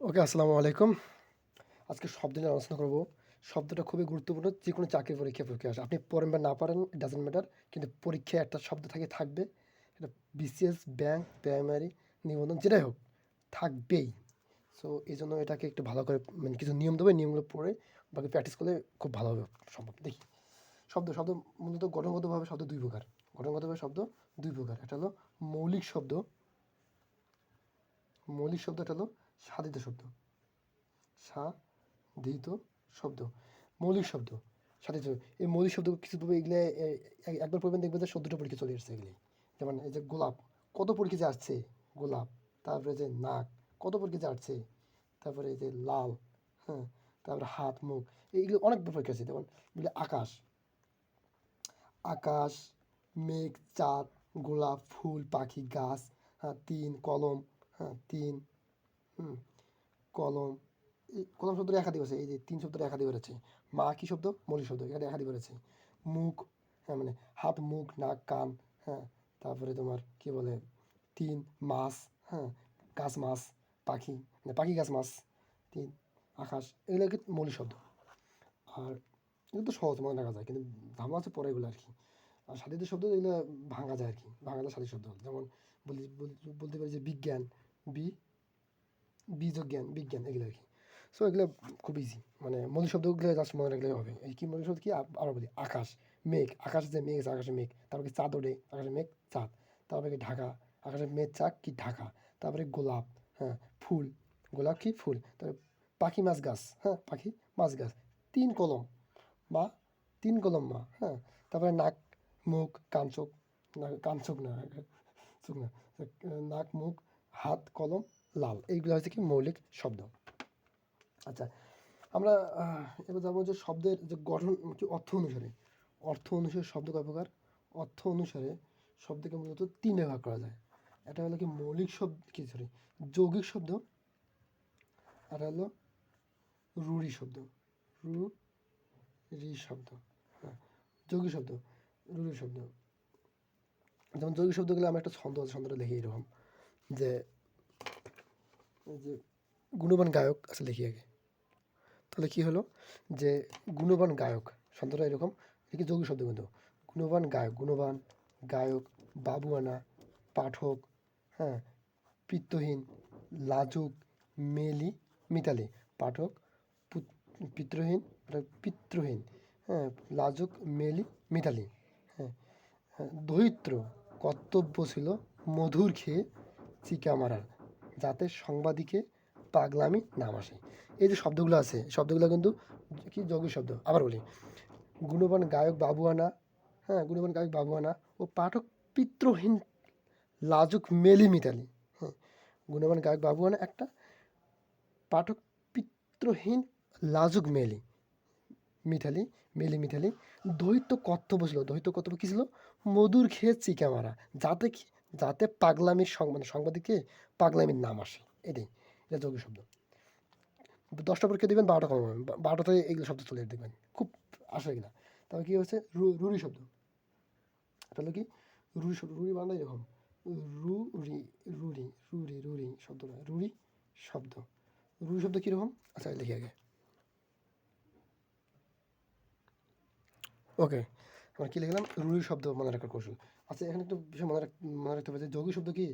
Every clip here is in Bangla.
ওকে, আসসালামু আলাইকুম। আজকে শব্দ নিয়ে আলোচনা করব। শব্দটা খুবই গুরুত্বপূর্ণ যেকোনো চাকরির পরীক্ষায় পরীক্ষায় আসে। আপনি পড়েন বা না পারেন it doesn't matter, কিন্তু পরীক্ষায় একটা শব্দ থাকবে। এটা বিসিএস, ব্যাংক, প্রাইমারি, নিবন্ধন যেটাই হোক থাকবেই। সো এইজন্য এটাকে একটু ভালো করে কিছু নিয়ম দেবো, নিয়মগুলো পড়ে বাকি প্র্যাকটিস করলে খুব ভালোভাবে সম্ভব। দেখি শব্দ শব্দ মূলত গঠনগতভাবে শব্দ ২ প্রকার। গঠনগতভাবে শব্দ ২ প্রকার। একটা হলো মৌলিক শব্দ। মৌলিক শব্দ একটা হলো সাধিত শব্দ। সাধিত শব্দ, মৌলিক শব্দ, সাধিত। এই মৌলিক শব্দ কিছু পাবে, এগুলো একবার পড়বেন দেখবেন যে ১৪টা পরীক্ষা চলে এসছে এগুলি। যেমন এই যে গোলাপ, কত পরীক্ষা যে আসছে গোলাপ। তারপরে যে নাক, কত পরীক্ষা যে আসছে। তারপরে এই যে লাল, হ্যাঁ। তারপরে হাত, মুখ, এইগুলো অনেক পরীক্ষা আছে। যেমন বলে আকাশ, আকাশ, মেঘ, চাঁদ, গোলাপ, ফুল, পাখি, গাছ, হ্যাঁ, তিন, কলম, হ্যাঁ, তিন, হুম, কলম। এই কলম শব্দের একাধিক আছে, এই যে তিন শব্দের একাধিক আছে। মা কি শব্দ? মৌলিক শব্দ, এখানে একাধিক আছে। মুখ, হ্যাঁ, মানে হাত, মুখ, নাক, কান, হ্যাঁ। তারপরে তোমার কি বলে তিন, মাছ, হ্যাঁ, গাছ, মাছ, পাখি, মানে পাখি, গাছ, মাছ, তিন, আকাশ, এগুলো কি মৌলিক শব্দ। আর এগুলো তো সহজ মনে রাখা যায়, কিন্তু ঝামেলা আছে পরে এগুলো আর কি। আর সাধিত শব্দ এগুলো ভাঙা যায় আর কি, ভাঙা যায় সাধিত শব্দ। যেমন বলতে পারি যে বিজ্ঞান, বি বীজজ্ঞান, বিজ্ঞান, এগুলো আর কি। সো এগুলো খুব ইজি, মানে মৌলিক শব্দগুলো জাস্ট মনে রাখলে হবে। এই কি মৌলিক শব্দ কি আরও বলি, আকাশ, মেঘ, আকাশে যে মেঘ আছে আকাশে মেঘ। তারপরে কি চাঁদ ওঠে, আকাশে মেঘ, চাঁদ। তারপরে কি ঢাকা, আকাশে মেঘ, চাঁদ, কি ঢাকা। তারপরে গোলাপ, হ্যাঁ, ফুল, গোলাপ কি ফুল। তারপরে পাখি, মাছ, গাছ, হ্যাঁ, পাখি, মাছ, গাছ। তিন কলম, মা, তিন কলম মা, হ্যাঁ। তারপরে নাক, মুখ, কান, চোখ, না কান, চোখ না, চোখ না, নাক, মুখ, হাত, কলম, লাল। এইগুলো হচ্ছে কি মৌলিক শব্দ। আচ্ছা, আমরা এবার যাবো যে শব্দের যে গঠন কি অর্থ অনুসারে। অর্থ অনুসারে শব্দ কয় প্রকার? অর্থ অনুসারে শব্দকে মূলত তিনে ভাগ করা যায়। এটা হলো কি মৌলিক শব্দ, কি সরি, যৌগিক শব্দ। আর হলো রূঢ়ি শব্দ, রূঢ়ি শব্দ, হ্যাঁ। যৌগিক শব্দ, রূঢ়ি শব্দ। যেমন যৌগিক শব্দগুলো আমরা একটা ছন্দ আছে, ছন্দটা লিখি এরকম যে, এই যে গুণবান গায়ক আছে লিখি আগে। তাহলে কী হলো যে গুণবান গায়ক শব্দটা এরকম, এটি যৌগিক শব্দ কিন্তু। গুণবান গায়ক, গুণবান গায়ক, বাবুয়ানা, পাঠক, হ্যাঁ, পিত্তহীন, লাজুক, মেলি, মিতালি। পাঠক, পিত্রহীন, পিত্রহীন, হ্যাঁ, লাজুক, মেলি, মিতালি, হ্যাঁ। হ্যাঁ, দরিদ্র, কর্তব্য ছিল মধুর খেয়ে চিকা মারা, যাতে সাংবাদিকে পাগলামি নাম আসে। এই যে শব্দগুলো আছে, শব্দগুলো কিন্তু কি যৌগিক শব্দ। আবার বলি, গুণবান গায়ক বাবুয়ানা, হ্যাঁ, গুণবান গায়ক বাবুয়ানা ও পাঠক পিত্রহীন, লাজুক, মেলি, মিতালি, হ্যাঁ। গুণবান গায়ক বাবুয়ানা একটা, পাঠক পিত্রহীন, লাজুক, মেলি, মিথালি, মেলি, মিথালি। দৈত্য কর্তব্য ছিল, দৈত্য কর্তব্য কী ছিল? মধুর খেয়ে চিকা মারা, যাতে কি, যাতে পাগলামির মানে সাংবাদিকে পাগলামির নাম আসে। এটাই, এটা যৌগিক শব্দ। 10টা পরীক্ষা দেবেন, 12টা কম হবে, 12টাতে এইগুলো শব্দ চলে দেখবেন খুব আসে এগুলো। তারপর কী হচ্ছে রুড়ি শব্দ। এটা হলো কি রুড়ি শব্দ, রুড়ি বানানো এরকম, রুড়ি, রুড়ি, রুড়ি, রুড়ি শব্দটা, রুড়ি শব্দ। রুড়ি শব্দ কীরকম? আচ্ছা লিখি আগে। ওকে, আমরা কী লিখলাম? রুঢ়ি শব্দ মনে রাখার কৌশল। আচ্ছা, এখানে একটা বিষয় মনে রাখতে হবে যে যৌগিক শব্দ কি,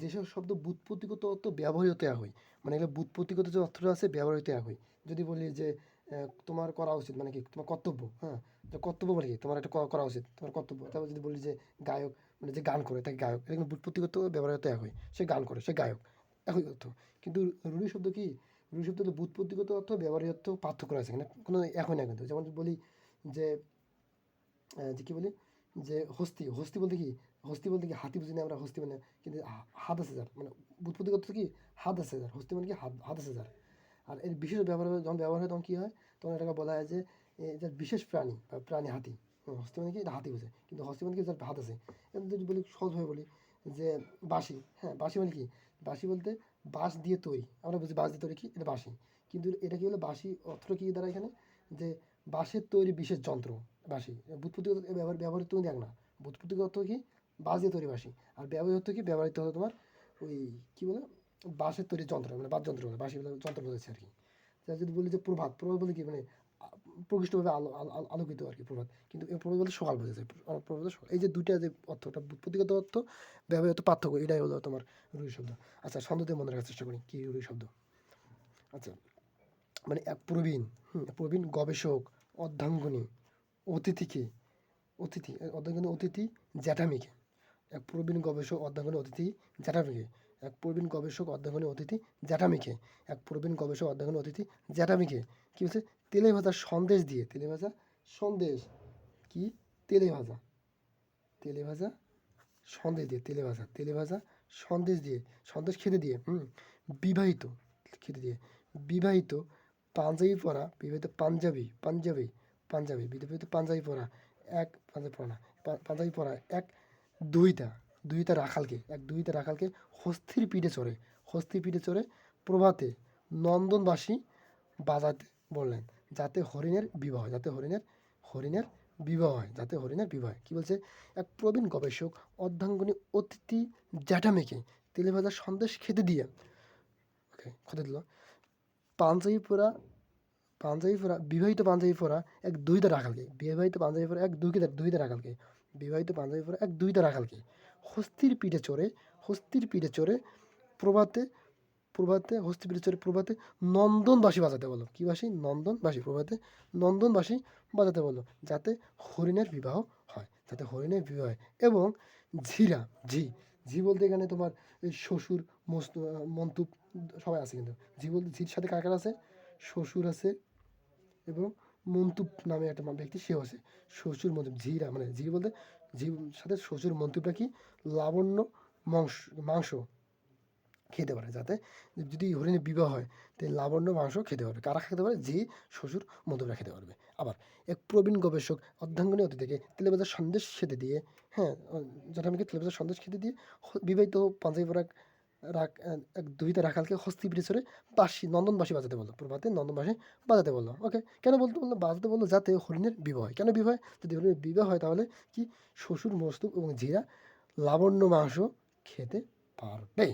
যেসব শব্দ ব্যুৎপত্তিগত অর্থ ব্যবহৃত হয়, মানে এগুলো ব্যুৎপত্তিগত যে অর্থটা আছে ব্যবহৃত হয়। যদি বলি যে তোমার করা উচিত, মানে কি তোমার কর্তব্য, হ্যাঁ। যে কর্তব্য মানে কি, তোমার একটা করা উচিত, তোমার কর্তব্য। তারপর যদি বলি যে গায়ক, মানে যে গান করে তাকে গায়ক, এটা কিন্তু ব্যুৎপত্তিগত ব্যবহৃত হয়। সে গান করে, সে গায়ক, একই অর্থ। কিন্তু রুঢ়ি শব্দ কি, রুঢ়ি শব্দ হলো ব্যুৎপত্তিগত অর্থ ব্যবহৃত পার্থক্য আছে, এখানে কোনো একই না কিন্তু। যেমন বলি যে যে কী বলি যে হস্তি, হস্তি বলতে কি, হস্তি বলতে কি হাতি বুঝি না আমরা, হস্তি মানে কিন্তু হাত আছে যার, মানে বুৎপত্তি করতে কি হাত আছে যার, হস্তি মানে কি হাত আছে যার। আর এর বিশেষ ব্যবহার হয়, যখন ব্যবহার হয় তখন কী হয়, তখন এটাকে বলা হয় যে যার বিশেষ প্রাণী বা প্রাণী হাতি। হস্তি মানে কি, এটা হাতি বোঝে, কিন্তু হস্তি মানে কি যার হাত আছে। এবার যদি বলি সহজভাবে বলি যে বাঁশি, হ্যাঁ, বাঁশি মানে কি, বাঁশি বলতে বাঁশ দিয়ে তৈরি, আমরা বুঝি বাঁশ দিয়ে তৈরি কি, এটা বাঁশি। কিন্তু এটা কি হলো বাঁশি অর্থটা কি দ্বারা এখানে, যে বাঁশের তৈরি বিশেষ যন্ত্র বাঁশি। ব্যুৎপত্তিগত ব্যবহৃত কিন্তু এক না। ব্যুৎপত্তিগত কি বাঁশ দিয়ে তৈরি বাঁশি, আর ব্যবহৃত কি ব্যবহৃত হলো তোমার ওই কী বলে বাঁশের তৈরি যন্ত্র, মানে বাদ্যযন্ত্র বলে, বাঁশি বলে যন্ত্র বলেছে আর কি। যদি বলি যে প্রভাত, প্রভাত বলে কি মানে প্রকৃষ্টভাবে আলোকিত আর কি প্রভাত, কিন্তু এই প্রভাত বলতে সকাল বোঝা যায়, প্রভাত সকাল। এই যে দুইটা যে অর্থটা, ব্যুৎপত্তিগত অর্থ, ব্যবহৃত পার্থক্য, এটাই হলো তোমার রুঢ়ি শব্দ। আচ্ছা, ছন্দ দিয়ে মনে রাখার চেষ্টা করি কি রুঢ়ি শব্দ। আচ্ছা, মানে এক প্রবীণ, প্রবীণ গবেষক, অর্ধাঙ্গনী, অতিথিকে, অর্ধাঙ্গনী অতিথি জ্যাঠামিকে। এক প্রবীণ গবেষক অর্ধাঙ্গনী অতিথি জ্যাঠামিকে। এক প্রবীণ গবেষক অর্ধাঙ্গনী অতিথি জ্যাঠামিকে। এক প্রবীণ গবেষক অর্ধাঙ্গনী অতিথি জ্যাঠামিকে। কী বলছে? তেলে ভাজা সন্দেশ দিয়ে, তেলে ভাজা সন্দেশ, কি তেলে ভাজা, তেলে ভাজা সন্দেশ দিয়ে, তেলে ভাজা সন্দেশ দিয়ে, সন্দেশ খেতে দিয়ে, বিবাহিত, খেতে দিয়ে, বিবাহিত পাঞ্জাবি পরা, বিবাহিত বিবাহিত পাঞ্জাবি পরা এক, পাঞ্জাবি পরা না, পাঞ্জাবি পরা এক দুইটা রাখালকে হস্তির পিঠে চড়ে প্রভাতে নন্দনবাসী বাজাতে বললেন, যাতে হরিণের বিবাহ হয়, যাতে হরিণের বিবাহ হয়। কী বলছে? এক প্রবীণ গবেষক অর্ধাঙ্গনী অতিথি জ্যাঠামেকে তেলে ভাজা সন্দেশ খেতে দিয়ে, খেতে দিল, পাঞ্জাবি পরা বিবাহিত পাঞ্জাবি পরা এক দুইটা রাখালকে হস্তির পিঠে চড়ে প্রভাতে নন্দনবাসী বাজাতে বলো। কি বাসী? নন্দনবাসী। প্রভাতে নন্দনবাসী বাজাতে বলো, যাতে হরিণের বিবাহ হয়, এবং ঝি বলতে এখানে তোমার এই শ্বশুর, মন্তুপ সবাই আছে, কিন্তু ঝির সাথে কার আছে? শ্বশুর আছে এবং মন্তুপ নামে একটা ব্যক্তি, সেও আছে। শ্বশুর মন্তুপ, মানে ঝি বলতে ঝির সাথে শ্বশুর মন্তুপটা কি? লাবণ্য মাংস খেতে পারে, যাতে যদি হরিণের বিবাহ হয় তাই লাবণ্য মাংস খেতে পারবে। কারা খেতে পারে? ঝি, শ্বশুর, মধুরা খেতে পারবে। আবার এক প্রবীণ গবেষক অর্ধাঙ্গনী অতিথিকে তেলেভাজা সন্দেশ খেতে দিয়ে, জ্যাঠামিকে তেলেভাজা সন্দেশ খেতে দিয়ে বিবাহিত পাঞ্জাবি পরা এক দুইটা রাখালকে হস্তি পিঠে চড়ে নন্দনবাসী বাজাতে বললো, প্রভাতে নন্দনবাসী বাজাতে বললো। ওকে, কেন বাজাতে বললো? যাতে হরিণের বিবাহ হয়। কেন বিবাহ হয়? যদি হরিণের বিবাহ হয় তাহলে কি শ্বশুর, মস্তুপ এবং ঝিরা লাবণ্য মাংস খেতে পারবে।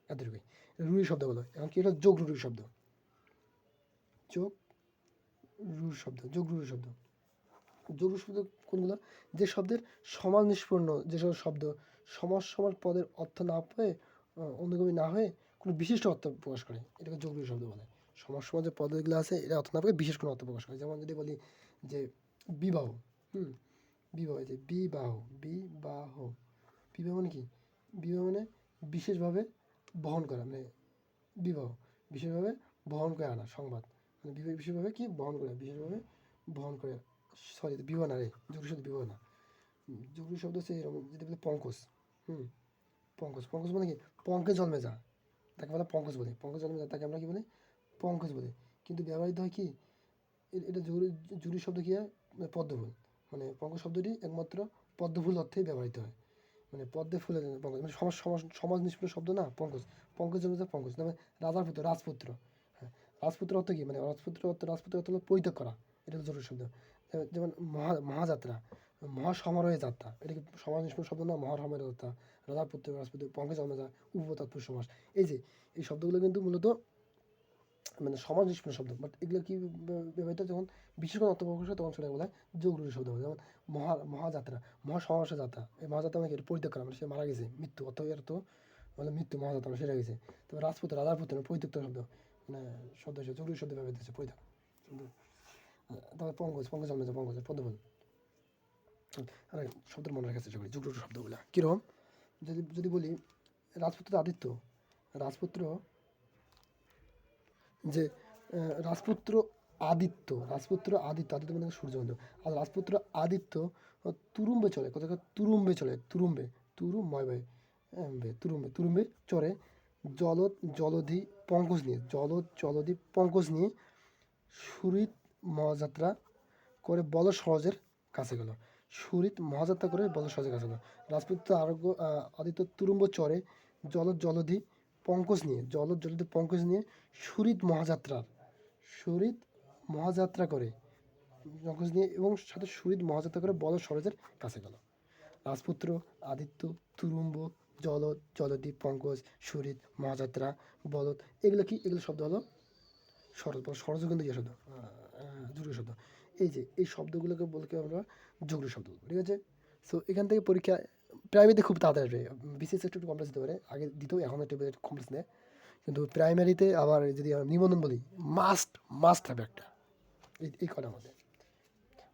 এতটুকুই রুঢ়ি শব্দ বলো। এখন কি? এটা যোগ রুঢ়ি শব্দ, যোগ রুঢ়ি শব্দ কোনগুলো? যে শব্দের সমাজ নিষ্পন্ন, যেসব শব্দ সমাজ পদের অর্থ না পেয়ে, অনুগামী না হয়ে কোনো বিশিষ্ট অর্থ প্রকাশ করে, এটাকে যোগ রুঢ়ি শব্দ বলে। সমাজ যে পদগুলো আছে, এটা অর্থ না পেয়ে বিশেষ কোনো অর্থ প্রকাশ করে। যেমন যদি বলি যে বিবাহ, বিবাহ, যে বিবাহ মানে কি? বিবাহ মানে বিশেষভাবে বহন করা, মানে বিবাহ বিশেষভাবে বহন করে আনা সংবাদ, মানে বিশেষভাবে কি বিশেষভাবে বহন করে, সরি বিবাহ না রে, যোগী শব্দ বিবাহ না, যোগী শব্দ হচ্ছে এরকম। যদি বলি পঙ্কজ, পঙ্কজ মানে কি? পঙ্কে জন্মে যা, তাকে বলে পঙ্কজ বলে। পঙ্কজ জন্মে যা, তাকে আমরা কি বলি? পঙ্কজ বলি। কিন্তু ব্যবহৃত হয় কি? এটা জুরি শব্দ কি হয়? পদ্মফুল, মানে পঙ্কজ শব্দটি একমাত্র পদ্মফুল অর্থেই ব্যবহৃত হয়, মানে পদ্মে ফুলে পঙ্কজ, মানে সমাজ নিষ্পন্ন শব্দ না পঙ্কজ জন্মে যা, পঙ্কজ। তবে রাজপুত্র, হ্যাঁ, রাজপুত্র অর্থ কি? মানে রাজপুত্র অর্থ হলো পরিত্যাগ করা, এটা হলো জরুরি শব্দ। যেমন মহাযাত্রা, মহাসমারোহে যাত্রা, এটা কি সমাজ নিষ্পন্ন শব্দ না? মহাসমারোহে যাত্রা, রাজপুত্র, পঙ্কজ জন্মে যা, উপতৎপুরুষ সমাস। এই শব্দগুলো কিন্তু মূলত মানে সমাজ নিষ্পন্ন শব্দ, বাট এগুলো কি ব্যবহৃত যখন বিশেষ কোনো অর্থ প্রকাশ হয়, তখন সেটা বলা হয় যোগরূঢ় শব্দ। যেমন মহাযাত্রা, মহাসমাবেশে যাত্রা, এই মহাযাত্রা মানে কি? পরিত্যাগ করা, মানে সে মারা গেছে, মৃত্যু, অর্থ এর তো মানে মৃত্যু, মহাযাত্রা মানে সেটা গেছে। তবে রাজার পুত্র পরিত্যক্ত শব্দ, মানে শব্দ হিসেবে যোগরূঢ় শব্দ ব্যবহৃত হচ্ছে, পরিত্যাগ। তবে পঙ্কজ জন্মেছে, পঙ্কজ পদ্মফুল। আর শব্দের মনে রাখার চেষ্টা করি যোগরূঢ় শব্দগুলো কীরকম। যদি বলি রাজপুত্র রাজপুত্র যে রাজপুত্র আদিত্য মানে সূর্যবন্ধু। আর রাজপুত্র আদিত্য তুরুম্বে চলে, কোথায়? তুরুম্বে চলে, তুরুম্বে চড়ে জলধি পঙ্কজ নিয়ে সুরিত মহাযাত্রা করে বল সহজের কাছে গেল। রাজপুত্র আদিত্য তুরুম্ব চড়ে জলধি পঙ্কজ নিয়ে সুরিত মহাযাত্রা করে পঙ্কজ নিয়ে এবং সাথে সুরিত মহাযাত্রা করে বল সরোজের কাছে গেল। রাজপুত্র, আদিত্য, তুরুম্ব, জলদ, জলদ্বীপ, পঙ্কজ, সুহৃদ, মহাযাত্রা, বলদ, এগুলো কি? এগুলো শব্দ হলো সরজও কিন্তু ইয়ে শব্দ, যুগ্ম শব্দ। এই যে এই শব্দগুলোকে বলতে আমরা যুগ্ম শব্দ বলবো, ঠিক আছে? সো এখান থেকে পরীক্ষা প্রাইমারিতে খুব তাড়াতাড়ি আসবে, বিসিএস একটু কমপ্লেক্স দিতে পারে, আগে দিতেও এখন একটু কমপ্লেক্স নেয়, কিন্তু প্রাইমারিতে আবার যদি আমরা নিবন্ধন বলি, মাস্ট হবে একটা, এই কটার মধ্যে।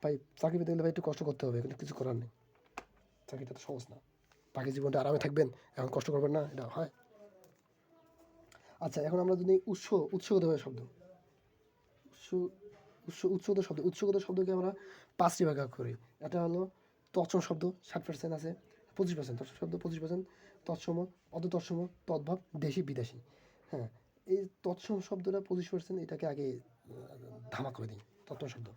ভাই চাকরি পেতে গেলে ভাই একটু কষ্ট করতে হবে, কিন্তু কিছু করার নেই, চাকরিটা তো সহজ না। বাকি জীবনটা আরামে থাকবেন, এখন কষ্ট করবেন না, এটা হয়? আচ্ছা, এখন আমরা যদি উৎসগত শব্দ, উৎসগত শব্দ, উৎসগত শব্দকে আমরা 5টি ভাগ করি। এটা হলো তৎসম শব্দ 60% আছে, 25% তৎসম শব্দ 25%, তৎসম, অর্ধতৎসম, তদ্ভব, দেশি, বিদেশি। হ্যাঁ, এই তৎসম শব্দটা 25%, এটাকে আগে ধামা করে দিই। তৎসম শব্দ,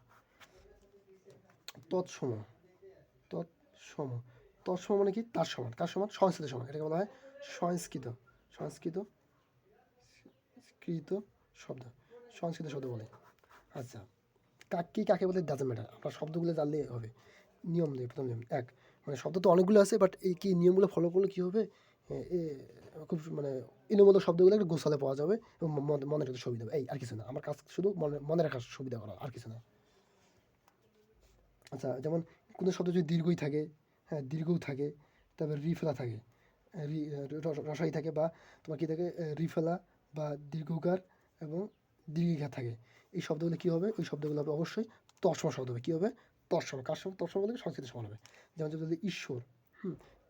তৎসম, তৎসম, তৎসম মানে কি? তার সমান, কার সমান? সংস্কৃত সমান, এটাকে বলা হয় সংস্কৃত, সংস্কৃত কৃত শব্দ, সংস্কৃত শব্দ বলে। আচ্ছা, কাকে বলে ডাজন্ট ম্যাটার, আপনার শব্দগুলো জানলেই হবে। নিয়ম নেই, প্রথম নিয়ম এক, মানে শব্দ তো অনেকগুলো আছে, বাট এই কি নিয়মগুলো ফলো করলে কী হবে, খুব মানে এলোমেলো শব্দগুলো একটু গোছালে পাওয়া যাবে এবং মনে রাখতে সুবিধা হবে। এই আর কিছু না, আমার কাজ শুধু মনে রাখার সুবিধা করা, আর কিছু না। আচ্ছা, যেমন কোনো শব্দ যদি দীর্ঘই থাকে, হ্যাঁ দীর্ঘও থাকে, তারপর রিফেলা থাকে, রসাই থাকে, বা তোমার কী থাকে, রিফেলা বা দীর্ঘকার এবং দীর্ঘিকার থাকে। এই শব্দগুলো কী হবে? ওই শব্দগুলো হবে অবশ্যই তৎসম শব্দ হবে। কী হবে? তৎসম, কার সঙ্গে? তৎসম বলতে সংস্কৃত সমান হবে। যেমন যদি ঈশ্বর,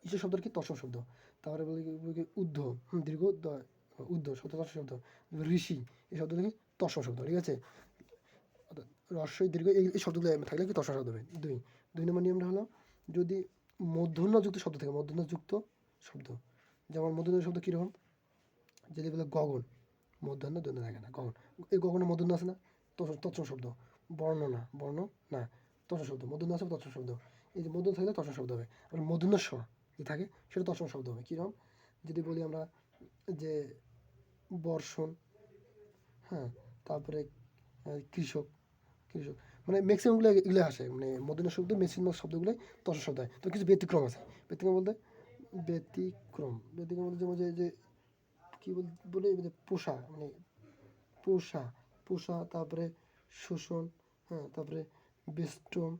ঈশ্বর শব্দের কি? তৎসম শব্দ। তারপরে বলি ঊর্ধ্ব, দীর্ঘ, ঊর্ধ্ব শব্দ তৎসম শব্দ। ঋষি, এই শব্দটা কি? তৎসম শব্দ, ঠিক আছে? রস্বই দীর্ঘ এই শব্দগুলো থাকলে কি তৎসম শব্দ হবে। দুই নম্বর নিয়মটা হলো, যদি মূর্ধন্যযুক্ত শব্দ থাকে, মূর্ধন্যযুক্ত শব্দ, যেমন মূর্ধন্য শব্দ কীরকম? যদি বলে গগন, মূর্ধন্য দন্য থাকে না, গগন, এই গগনের মূর্ধন্য আছে না? তৎসম শব্দ। বর্ণনা, না, তৎসম শব্দ, মূর্ধন্য আছে, তৎসম শব্দ। এই যে মূর্ধন্য থাকলে তৎসম শব্দ হবে। আর মূর্ধন্য স্বর যে থাকে সেটা তৎসম শব্দ হবে। কীরকম? যদি বলি আমরা যে বর্ষণ, হ্যাঁ, তারপরে কৃষক, মানে ম্যাক্সিমামগুলো এগুলো আসে, মানে মধ্যন্য শব্দ ম্যাক্সিমাম শব্দগুলো তৎসম শব্দ হয়। তো কিছু ব্যতিক্রম আছে। ব্যতিক্রম বলতে যেমন যে কী বলে, পোষা, মানে পোষা, তারপরে শোষণ, হ্যাঁ, তারপরে বেষ্টন,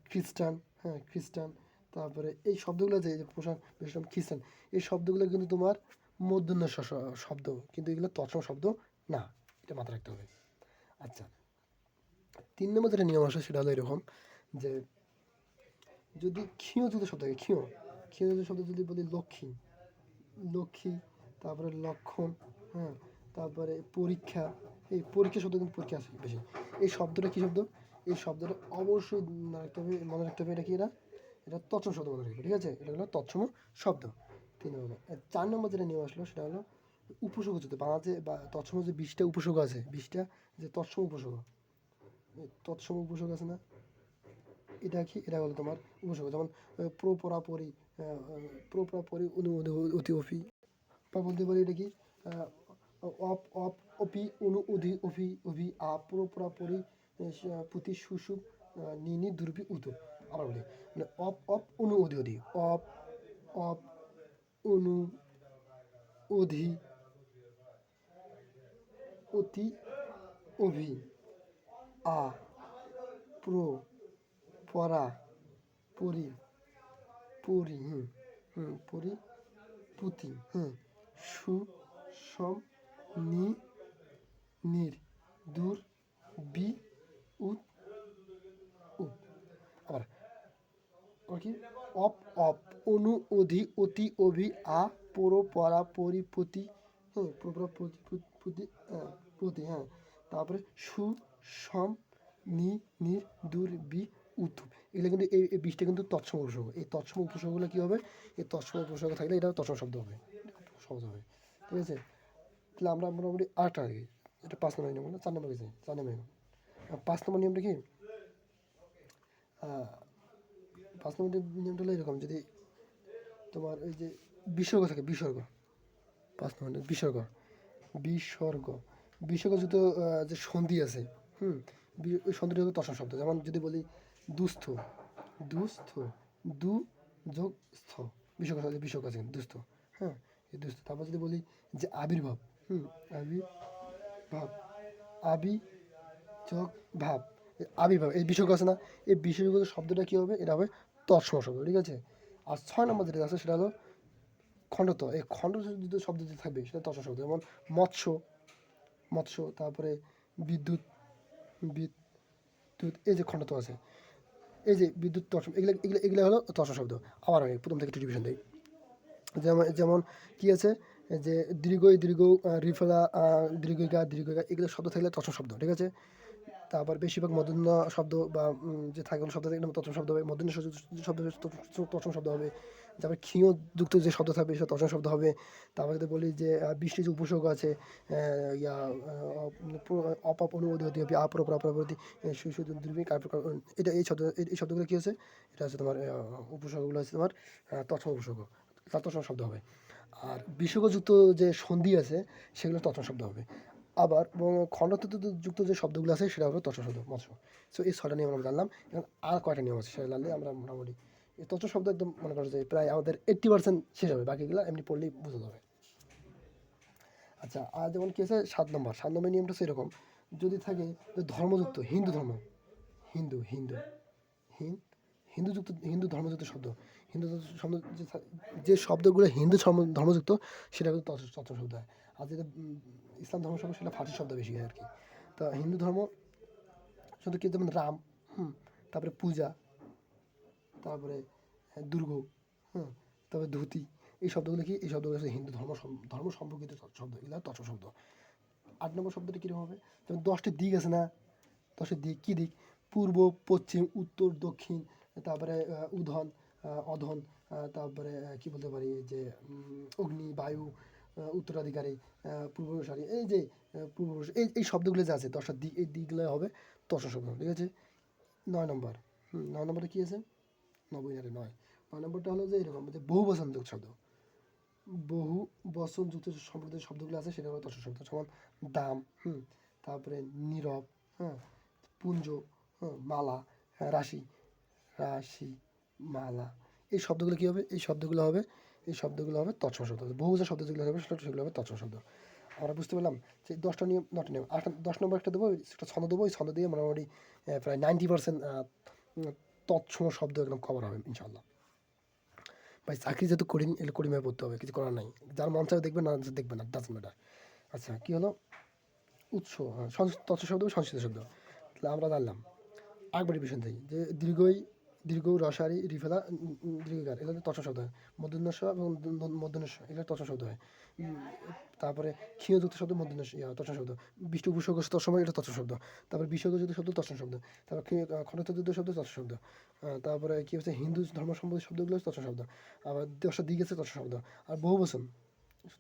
খ্রিস্টান, হ্যাঁ খ্রিস্টান, তারপরে এই শব্দগুলো যে পোষা, বেষ্টন, খ্রিস্টান, এই শব্দগুলো কিন্তু তোমার মূর্ধন্য শব্দ, কিন্তু এগুলো তৎসম শব্দ না, এটা মাথায় রাখতে হবে। আচ্ছা, 3 নম্বর যেটা নিয়ম আসে সেটা হলো এরকম, যে যদি ক্ষীয়যুক্ত শব্দ থাকে, ক্ষীয়যুক্ত শব্দ যদি বলি লক্ষ্মী, তারপরে লক্ষণ, হ্যাঁ, তারপরে পরীক্ষা, এই পরীক্ষা শব্দ কিন্তু পরীক্ষা আসে বেশি। এই শব্দটা কী শব্দ? এই শব্দটা অবশ্যই মনে রাখতে হবে, এটা কি? এটা তৎসম শব্দ মনে রাখবে, ঠিক আছে? এটা হলো তৎসম শব্দ। 3 নম্বর। 4 নম্বর যেটা নিয়ম আসলো সেটা হলো উপসর্গ যুক্ত, বাংলাতে বা তৎসম যে 20টা উপসর্গ আছে, 20টা যে তৎসম উপসর্গ, তৎসম উপসর্গ আছে না, এটা কি? এটা হলো তোমার উপসর্গ। যেমন প্রপরাপরি, অনু অতি অফি, বা বলতে পারি এটা কি? অপ অপ অপি অনু অভি প্রপরাপরি পুতি সুসুপ নিনি দুর্বি উতু। আবার বলি, মানে অপ অনু অধি, অপ অনু অধি অতি অভি আ প্র পরা পরি পরি পরি পুতি সু সম নি নির দূর বি উত উত। আবার কি? অপ অনু অধি অতি অভি আ পরো পরা পরিপতি, প্রতি, হ্যাঁ, তারপরে সু সম নি নির দূর বি উত। এগুলো কিন্তু এই 20টা কিন্তু তৎসম উপসর্গ। এই তৎসম উপসর্গগুলো কী হবে? এই তৎসম উপসর্গ থাকলে এটা তৎসম শব্দ হবে, সহজ হবে, ঠিক আছে? তাহলে আমরা মোটামুটি 8 আগে, এটা 5 নম্বর নিয়ম, 4 নম্বর গেছে, 4 নম্বর নিয়ম। 5 নম্বর নিয়মটা কি? 5 নম্বর নিয়মটা হলো এরকম, যদি তোমার ওই যে বিসর্গ থাকে, 5 নম্বর বিসর্গ, যত যে সন্ধি আছে, ওই সন্ধিটা হলো তৎসম শব্দ। যেমন যদি বলি দুস্থ, দু যোগ স্থ, বিশ্বক আছে কিন্তু দুস্থ, হ্যাঁ এই দুস্থ। তারপর যদি বলি যে আবির্ভাব, আবির্ভাব, আবি যোগ ভাব, আবির্ভাব, এই বিশ্বক আছে না, এই বিশ্বক শব্দটা কী হবে, এটা হবে তৎসম শব্দ, ঠিক আছে। আর 6 নম্বর যেটা আছে সেটা হলো খণ্ডত। এই খণ্ড শব্দ যে থাকবে সেটা তৎসম শব্দ, যেমন মৎস্য, মৎস্য, তারপরে বিদ্যুৎ, বিদ্যুৎ, এই যে খণ্ডত আছে, এই যে বিদ্যুৎ তৎসম, এগুলো হলো তৎসম শব্দ। আবার আমি প্রথম থেকে একটু রিভিশন দিই। যেমন কী আছে, যে দীর্ঘ রিফলা, দীর্ঘিকা এগুলো শব্দ থাকলে তৎসম শব্দ, ঠিক আছে। তারপর বেশিরভাগ মূর্ধন্য শব্দ বা যে থাকে শব্দ থাকে তৎসম শব্দ হবে, মূর্ধন্য শব্দ তৎসম শব্দ হবে। তারপর ক্ষীয় যুক্ত যে শব্দ থাকবে সেটা তৎসম শব্দ হবে। তারপর যদি বলি যে বৃষ্টি যে উপসর্গ আছে, ইয়া অপাপ অনুমতি হতে হবে, অপরাপরাপরবর্তী দুর্বি, এটা এই শব্দগুলো কী আছে, এটা হচ্ছে তোমার উপসর্গগুলো আছে তোমার তৎসম উপসর্গ, তার তৎসম শব্দ হবে। আর বিসর্গযুক্ত যে সন্ধি আছে সেগুলো তৎসম শব্দ হবে। আবার খণ্ডযুক্ত যে শব্দগুলো আছে সেটা হলো তৎসম শব্দ, মৎস্য। সো এই 6টা নিয়ম আমরা জানলাম। এখন আর কয়টা নিয়ম আছে সেটা জানলে আমরা মোটামুটি এই তৎসম শব্দ একদম মনে করো যে প্রায় আমাদের 80% শেষ হবে, বাকিগুলো এমনি পড়লেই বোঝা যাবে। আচ্ছা, আর যেমন কি আছে 7 নম্বর নিয়মটা সেরকম, যদি থাকে যে ধর্মযুক্ত, হিন্দু ধর্ম, হিন্দু হিন্দু হিন্দু ধর্মযুক্ত শব্দ, হিন্দু শব্দ যে শব্দগুলো হিন্দু ধর্মযুক্ত সেটা কিন্তু তৎসম শব্দ হয়। আর যেটা ইসলাম ধর্ম শব্দ সেটা ফার্সি শব্দ বেশি হয় আর কি। তো হিন্দু ধর্ম শব্দ কি, যেমন রাম, তারপরে পূজা, তারপরে দুর্গ, তারপরে ধুতি, এই শব্দগুলো কি, এই শব্দগুলো হচ্ছে হিন্দু ধর্ম সম্পর্কিত শব্দ, এগুলো তৎসম শব্দ। 8 নম্বর শব্দটা কীরকম হবে, যেমন 10টি দিক আছে না, 10টি দিক, কী দিক, পূর্ব, পশ্চিম, উত্তর, দক্ষিণ, তারপরে উধন, অধন, তারপরে কী বলতে পারি যে অগ্নি, বায়ু, উত্তরাধিকারী, পূর্বপুরুষারী, এই যে পূর্বপুরুষ, এই শব্দগুলো যে আছে 10টা দিক, এই দিকগুলো হবে তৎসম শব্দ, ঠিক আছে। 9 নম্বর, 9 নম্বরে কী আছে, 9 নম্বরটা হলো যে এরকম যে বহু বচনযুক্ত শব্দ, বহু বচনযুক্ত সম্পর্কিত শব্দগুলো আছে সেটা হলো তৎসম শব্দ, যেমন দাম, তারপরে নীরব, পুঞ্জ, মালা, রাশি, মালা, এই শব্দগুলো কী হবে, এই শব্দগুলো হবে তৎসম শব্দ। বহুবচন শব্দ যেগুলো হবে সেগুলো হবে তৎসম শব্দ। আমরা বুঝতে পারলাম যে 10টা নিয়ম, 9টা নিয়ম। 10 নম্বর একটা দেবো, সেটা ছন্দ দেবো, ওই ছন্দ দিয়ে মোটামুটি প্রায় 90% তৎসম শব্দ একদম কভার হবে ইনশাল্লাহ। ভাই চাকরি যেহেতু করিনি, এগুলো করিমে পড়তে হবে, কিছু করার নাই। যার মন চায় দেখবে, না দেখবে না, ডাজন্ট ম্যাটার। আচ্ছা, কী হলো উৎস, তৎসম শব্দ, সংস্কৃত শব্দ, তাহলে আমরা জানলাম। আরেকবার রিভিশন দিই যে দীর্ঘ রসারি রিফেলা দীর্ঘকার, এগুলো তৎসম শব্দ হয়। মূর্ধন্য ষ এবং মূর্ধন্য ষ এগুলো তৎসম শব্দ হয়। তারপরে ক্ষীয়যুক্ত শব্দ মূর্ধন্য তৎসম শব্দ, বৃষ্টি উপসর্গ তৎসম, এটা তৎসম শব্দ। তারপরে বিসর্গযুক্ত শব্দ তৎসম শব্দ, তারপর খণ্ডযুক্ত শব্দ তৎসম শব্দ, তারপরে কী হচ্ছে হিন্দু ধর্ম সম্বন্ধীয় শব্দগুলো তৎসম শব্দ, আবার 10টা দিক আছে তৎসম শব্দ, আর বহু বচন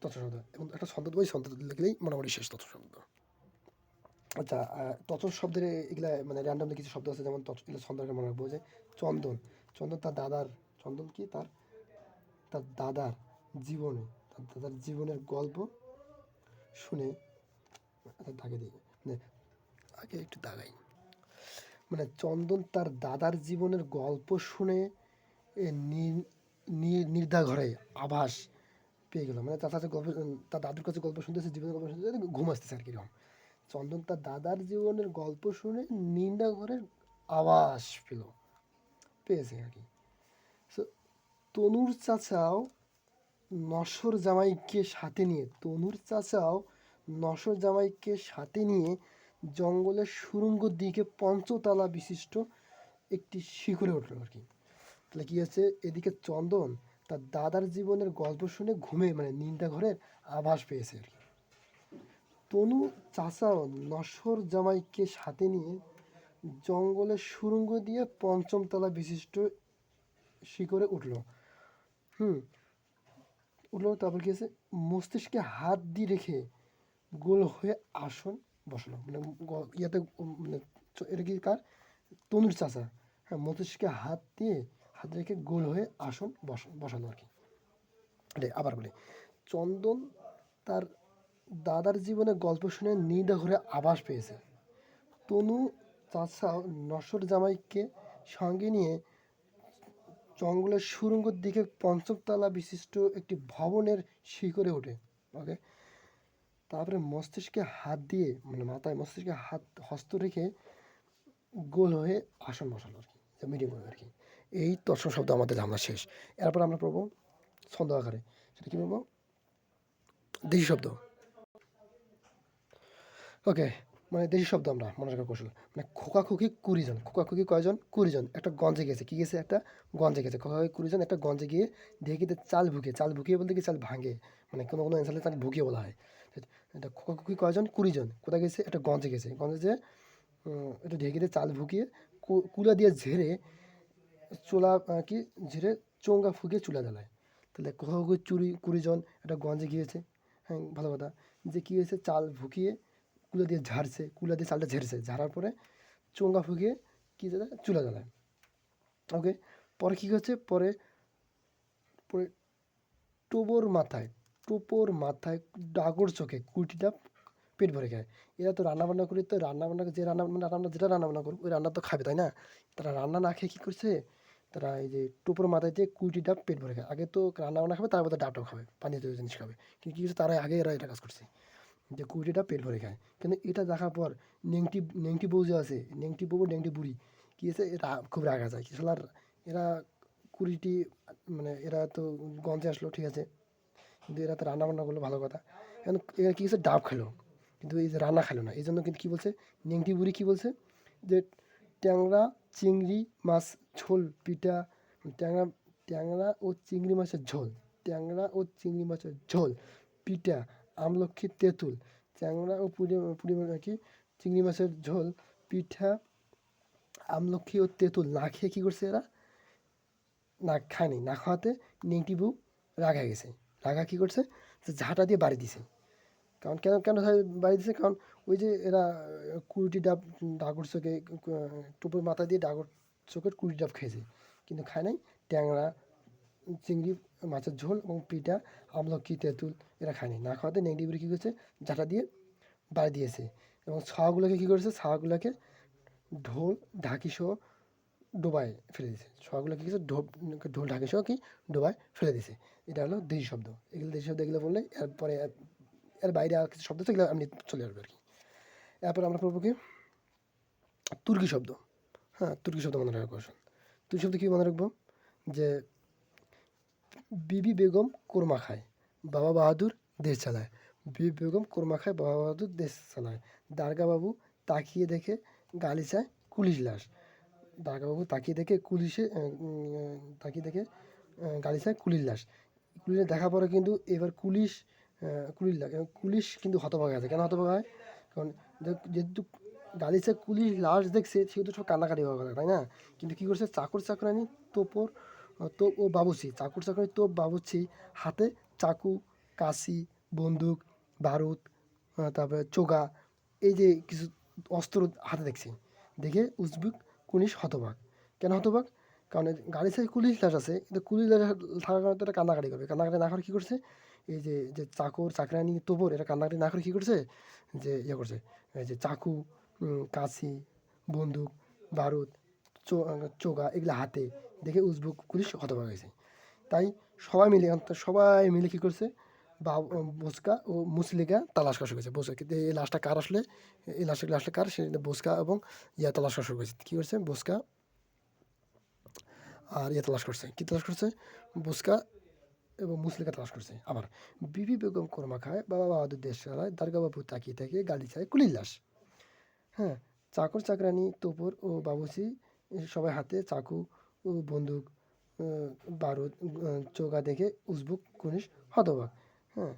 তৎসম শব্দ, এবং একটা ছন্দ বই ছন্দ লিখলেই মোটামুটি শেষ তৎসম শব্দ। আচ্ছা, তৎসম শব্দের এগুলা মানে র্যান্ডমলি কিছু শব্দ আছে, যেমন এগুলো ছন্দটা মনে রাখবো যে চন্দন, তার দাদার, চন্দন কি তার দাদার জীবনের গল্প শুনে, দাগে দিই মানে আগে একটু দাগাই, মানে চন্দন তার দাদার জীবনের গল্প শুনে নির্দাঘরে আভাস পেয়ে গেল, মানে তার কাছে গল্প, তার দাদুর কাছে গল্প শুনতেছে, জীবনের গল্প শুনতেছে, ঘুম আসতেছে আর কিরকম। চন্দন তার দাদার জীবনের গল্প শুনে নিন্দা ঘরের আওয়াজ পেয়েছে আর কি। তনুর চাচাও নশর জামাইকে সাথে নিয়ে জঙ্গলের সুড়ঙ্গ দিকে 5তলা বিশিষ্ট একটি শিখরে উঠলো আর কি। তাহলে কী আছে, এদিকে চন্দন তার দাদার জীবনের গল্প শুনে ঘুমে মানে নিন্দা ঘরের আভাস পেয়েছে আর কি। তনু চাচাও নশর জামাইকে সাথে নিয়ে জঙ্গলের সুড়ঙ্গ দিয়ে 5তলা বিশিষ্ট শিখরে উঠলো। তারপর কি আছে, মস্তিষ্কে হাত দিয়ে রেখে গোল হয়ে আসন বসালো, মানে ইয়াতে মানে এটা কি কার, তনুর চাচা, মস্তিষ্কে হাত রেখে গোল হয়ে আসন বসালো আর কি। আবার বলি, চন্দন তার দাদার জীবনে গল্প শুনে নিদা ঘরে আভাস পেয়েছে। তনু চাচা নশর জামাইকে সঙ্গে নিয়ে জঙ্গলের সুড়ঙ্গের দিকে পঞ্চম তলা বিশিষ্ট একটি ভবনের শিখরে ওঠে। ওকে, তারপরে মস্তিষ্কে হাত দিয়ে মানে মাথায় মস্তিষ্কে হাত হস্ত রেখে গোল হয়ে আসন বসালো আর কি, মিটিং করবে আর কি। এই দর্শন শব্দ আমাদের জানা শেষ। এরপর আমরা পড়বো ছন্দ আকারে, সেটা কী বলবো, দেশি শব্দ। ওকে, মানে দেশি শব্দ আমরা মনে রাখার কৌশল, মানে খোকাখুকি 20 জন, খোকাখুকি কয়জন, 20 জন একটা গঞ্জে গেছে, কি গেছে, একটা গঞ্জে গেছে, খোকাখুকি 20 জন একটা গঞ্জে গিয়ে ঢেকিতে চাল ভুকিয়ে, চাল ভুকিয়ে বলতে কি চাল ভাঙে, মানে কোনো কোনো অঞ্চলে চাল ভুকিয়ে বলা হয়। এটা খোকাখুকি কয়জন, 20 জন কোথায় গেছে, একটা গঞ্জে গেছে, গঞ্জে যে এটা ঢেকিতে চাল ভুকিয়ে কুলা দিয়ে ঝেড়ে চুলা কি ঝেড়ে চোঙ্গা ফুকিয়ে চুলা জ্বালায়। তাহলে খোকাখুকি 20 জন একটা গঞ্জে গিয়েছে, হ্যাঁ ভালো কথা, যে কী হয়েছে, চাল ভুকিয়ে কুলা দিয়ে ঝাড়ছে, কুলা দিয়ে চালটা ঝেড়েছে, ঝাড়ার পরে চোঙ্গা ফুকিয়ে কী জ্বালায়, চুলা জ্বালায়। ওকে, পরে কী হচ্ছে, পরে পরে টোপর মাথায় ডাগর চোখে কুটিটা পেট ভরে খায়। এরা তো রান্নাবান্না করি, তো রান্নাবান্না যে রান্না যেটা রান্নাবান্না করবে ওই রান্না তো খাবে তাই না, তারা রান্না না খেয়ে কী করছে, তারা এই যে টোপর মাথায় দিয়ে কুটিটা পেট ভরে খায়। আগে তো রান্নাবান্না খাবে, তারপর ডাবটাও খাবে, পানীয় জাতীয় জিনিস খাবে, কিন্তু কী করছে, তারা আগে এরা এটা কাজ করছে যে কুটিটা পেট ভরে খায়। কিন্তু এটা দেখার পর নেংটি বউ যে আছে, নেংটি বউ নেংটি বুড়ি কী হয়েছে, এরা খুব রাগা যায়, কি আর এরা কুড়িটি, মানে এরা তো গঞ্জে আসলো ঠিক আছে, কিন্তু এরা তো রান্না বান্না করলো ভালো কথা, এখন এরা কী হচ্ছে, ডাব খেলো কিন্তু এই যে রান্না খেলো না, এই জন্য কিন্তু কী বলছে, নেংটি বুড়ি কী বলছে, যে ট্যাংরা চিংড়ি মাছ ঝোল পিঠা, ট্যাংরা ট্যাংরা ও চিংড়ি মাছের ঝোল, ট্যাংরা ও চিংড়ি মাছের ঝোল পিঠা আমলক্ষী তেঁতুল, ট্যাংরা ও পুরি পুরি কি চিংড়ি মাছের ঝোল পিঠা আমলক্ষী ও তেঁতুল না খেয়ে কী করছে এরা, না খায়নি, না খাওয়াতে নেংটি বউ রাগা গেছে, রাগা কী করছে, যে ঝাঁটা দিয়ে বাড়ি দিছে। কারণ কেন কেন বাড়ি দিছে, কারণ ওই যে এরা কুড়িটি ডাব ডাগর চোখে টুপোর মাথা দিয়ে ডাগর চোখের 20 ডাব খেয়েছে, কিন্তু খায় নাই ট্যাংরা চিংড়ি মাছের ঝোল এবং পিঠা আমলকি তেঁতুল, এরা খায়নি, না খাওয়াতে নেংটি বুড়ি কী করছে, ঝাঁটা দিয়ে বাড়ি দিয়েছে, এবং ছাওয়াগুলোকে কী করেছে, ছাওয়াগুলোকে ঢোল ঢাকি সহ ডোবায় ফেলে দিয়েছে, ছগুলো কী কিছু ঢোল ঢাকি সহ কি ডোবায় ফেলে দিয়েছে। এটা হলো দেশি শব্দ। এগুলো দেশি শব্দ, এগুলো বললে এরপরে এর বাইরে আর কিছু শব্দ আছে, এগুলো আপনি চলে আসবে আর কি। এরপর আমরা পড়বো কি, তুর্কি শব্দ। হ্যাঁ, তুর্কি শব্দ মনে রাখার কৌশল। তুর্কি শব্দ কী মনে রাখবো, যে বিবি বেগম কোরমা খায়, বাবা বাহাদুর দেশ চালায়, বিবি বেগম কোরমা খায়, বাবা বাহাদুর দেশ চালায়, দারোগাবাবু তাকিয়ে দেখে গালিচায় পুলিশ লাশ, দারোগাবাবু তাকিয়ে দেখে তাকিয়ে দেখে গালিচায় কুলির লাশ, কুলির দেখা পরে কিন্তু এবার পুলিশ কিন্তু হতভাগা আছে, কেন হতভাগা হয়, কারণ যেহেতু গালিচায় কুলির লাশ দেখছে সেহেতু সব কান্নাকাটি হওয়ার কথা তাই না, কিন্তু কী করছে, চাকর চাকরানি তোপর তোপ ও বাবুর্চি, চাকর চাকরানি তোপ বাবুর্চি হাতে চাকু কাশি বন্দুক বারুদ, তারপরে চোগা, এই যে কিছু অস্ত্র হাতে দেখছে, দেখে উজবেক কুনিশ হতবাক। কেন হতবাক, কারণ গালিচায় কুলিশ লাশ আছে, কিন্তু কুলিশ লাশ থাকার কারণে তো এটা কান্নাকাটি করবে, কান্নাকাটি না করে কী করছে, এই যে যে চাকর চাকরানি তোপর এটা কান্নাকাটি না করে কী করছে, যে ইয়ে করছে, এই যে চাকু কাশি বন্দুক বারুদ চোগা এগুলো হাতে দেখে উজবেক পুলিশ হতবাক হয়েছে। তাই সবাই মিলে কী করছে, বোচকা ও মুসলিকা তালাশ করা শুরু করেছে, বোচকা কিন্তু এই লাশটা কার আসলে, এই লাশটা কার, সে বোচকা এবং তালাশ করা শুরু করেছে, কী করছে বোচকা আর তালাশ করছে, কী তালাশ করছে, বোচকা এবং মুসলিকা তালাশ করছে। আবার বিবি বেগম কোরমা খায়, বাবা বাহাদুর দেশ চালায়, দারোগাবাবু তাকিয়ে তাকিয়ে গালি চায় কুলির লাশ। হ্যাঁ, চাকর চাকরানি তোপর ও বাবুর্চি সবাই হাতে চাকু ও বন্দুক বারুদ চোগা দেখে উজবুক কুনিশ হতবাক। হ্যাঁ,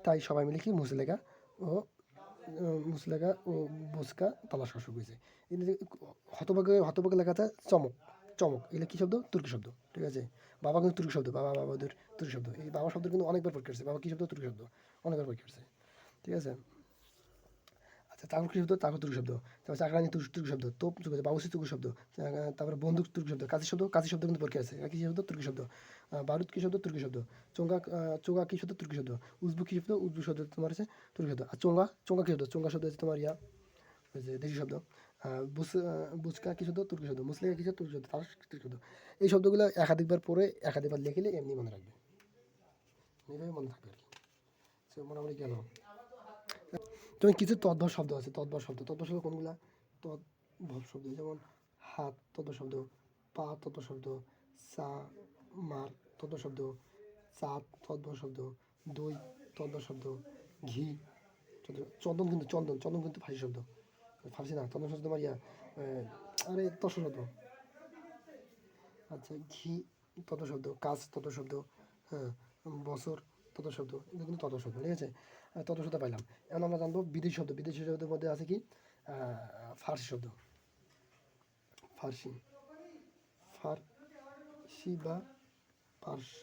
তাই সবাই মিলে কি মুসলেকা ও বুসকা তালাশ করা শুরু করেছে। এগুলো হতবাকে লেখা আছে চমক, চমক এগুলো কী শব্দ, তুর্কি শব্দ, ঠিক আছে। বাবা কিন্তু তুর্কি শব্দ, বাবা বাবাদের তুর্কি শব্দ, এই বাবা শব্দ কিন্তু অনেকবার প্রয়োগ করছে, বাবা কী শব্দ, তুর্কি শব্দ, অনেকবার প্রয়োগ করছে, ঠিক আছে। আচ্ছা, চাকর কী শব্দ, চাকর তুর্কি শব্দ, তারপর চাকরানি তুর্কি শব্দ, তোপ বাবুসি তুর্কি শব্দ, তারপরে বন্দুক তুর্কি শব্দ, কাশি শব্দ কিন্তু পরীক্ষা আছে, কী শব্দ, তুর্কি শব্দ, বারুদ কী শব্দ, তুর্কি শব্দ, চোঙ্গা কী শব্দ, তুর্কি শব্দ, উজবুক কী শব্দ, উজবুক শব্দ তোমার আছে তুর্কি শব্দ, আর চোঙ্গা কী শব্দ, চোঙ্গা শব্দ আছে তোমার ওই যে দেশি শব্দ, বুচকা কী শব্দ? তুর্কি শব্দ। মুসলিকা কী শব্দ? তুর্কি শব্দ। তার তুর্কি শব্দ। এই শব্দগুলো একাধিকবার পড়ে একাধিকবার লিখলে এমনি মনে রাখবে, এইভাবে মনে থাকবে আর কি। সো মোটামুটি গেল। যেমন কিছু তদ্ভব শব্দ আছে, তদ্ভব শব্দ কোনগুলা? তদ্ভব শব্দ যেমন হাত তদ্ভব শব্দ, পা তদ্ভব শব্দ, চা মার তদ্ভব শব্দ, চাঁদ তদ্ভব শব্দ, দই তদ্ভব শব্দ, ঘি চন্দন কিন্তু ফার্সি শব্দ, ফার্সি না, চন্দন শব্দ তোমার আরে তৎসম শব্দ। আচ্ছা, ঘি তদ্ভব শব্দ, কাজ তদ্ভব শব্দ, হ্যাঁ, বছর তদ্ভব শব্দ, এগুলো কিন্তু তদ্ভব শব্দ, ঠিক আছে? তদ্ভব শব্দ পাইলাম। এখন আমরা জানবো বিদেশি শব্দ। বিদেশি শব্দের মধ্যে আছে কি? ফার্সি শব্দ, ফার্সি বা পার্সি।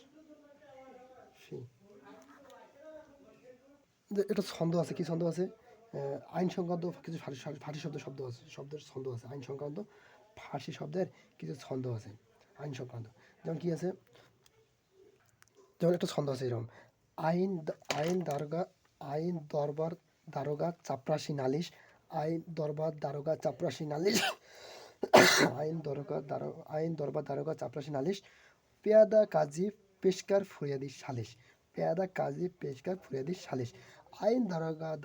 এটা ছন্দ আছে, কি ছন্দ আছে? আইন সংক্রান্ত কিছু ফার্সি শব্দ আছে, শব্দের ছন্দ আছে। আইন সংক্রান্ত ফার্সি শব্দের কিছু ছন্দ আছে আইন সংক্রান্ত। যেমন কি আছে? যেমন একটা ছন্দ আছে এরকম: আইন আইন দারোগা আইন দরবার দারোগা চাপরাশি নালিশ, আইন দরবার দারোগা চাপরাশি নালিশ, আইন দরবার দারোগা চাপরাশি নালিশ, পেয়াদা কাজী পেশকার ফরিয়াদি সালিশ, পেয়াদা কাজী পেশকার ফরিয়াদি সালিশ, আইন দরবার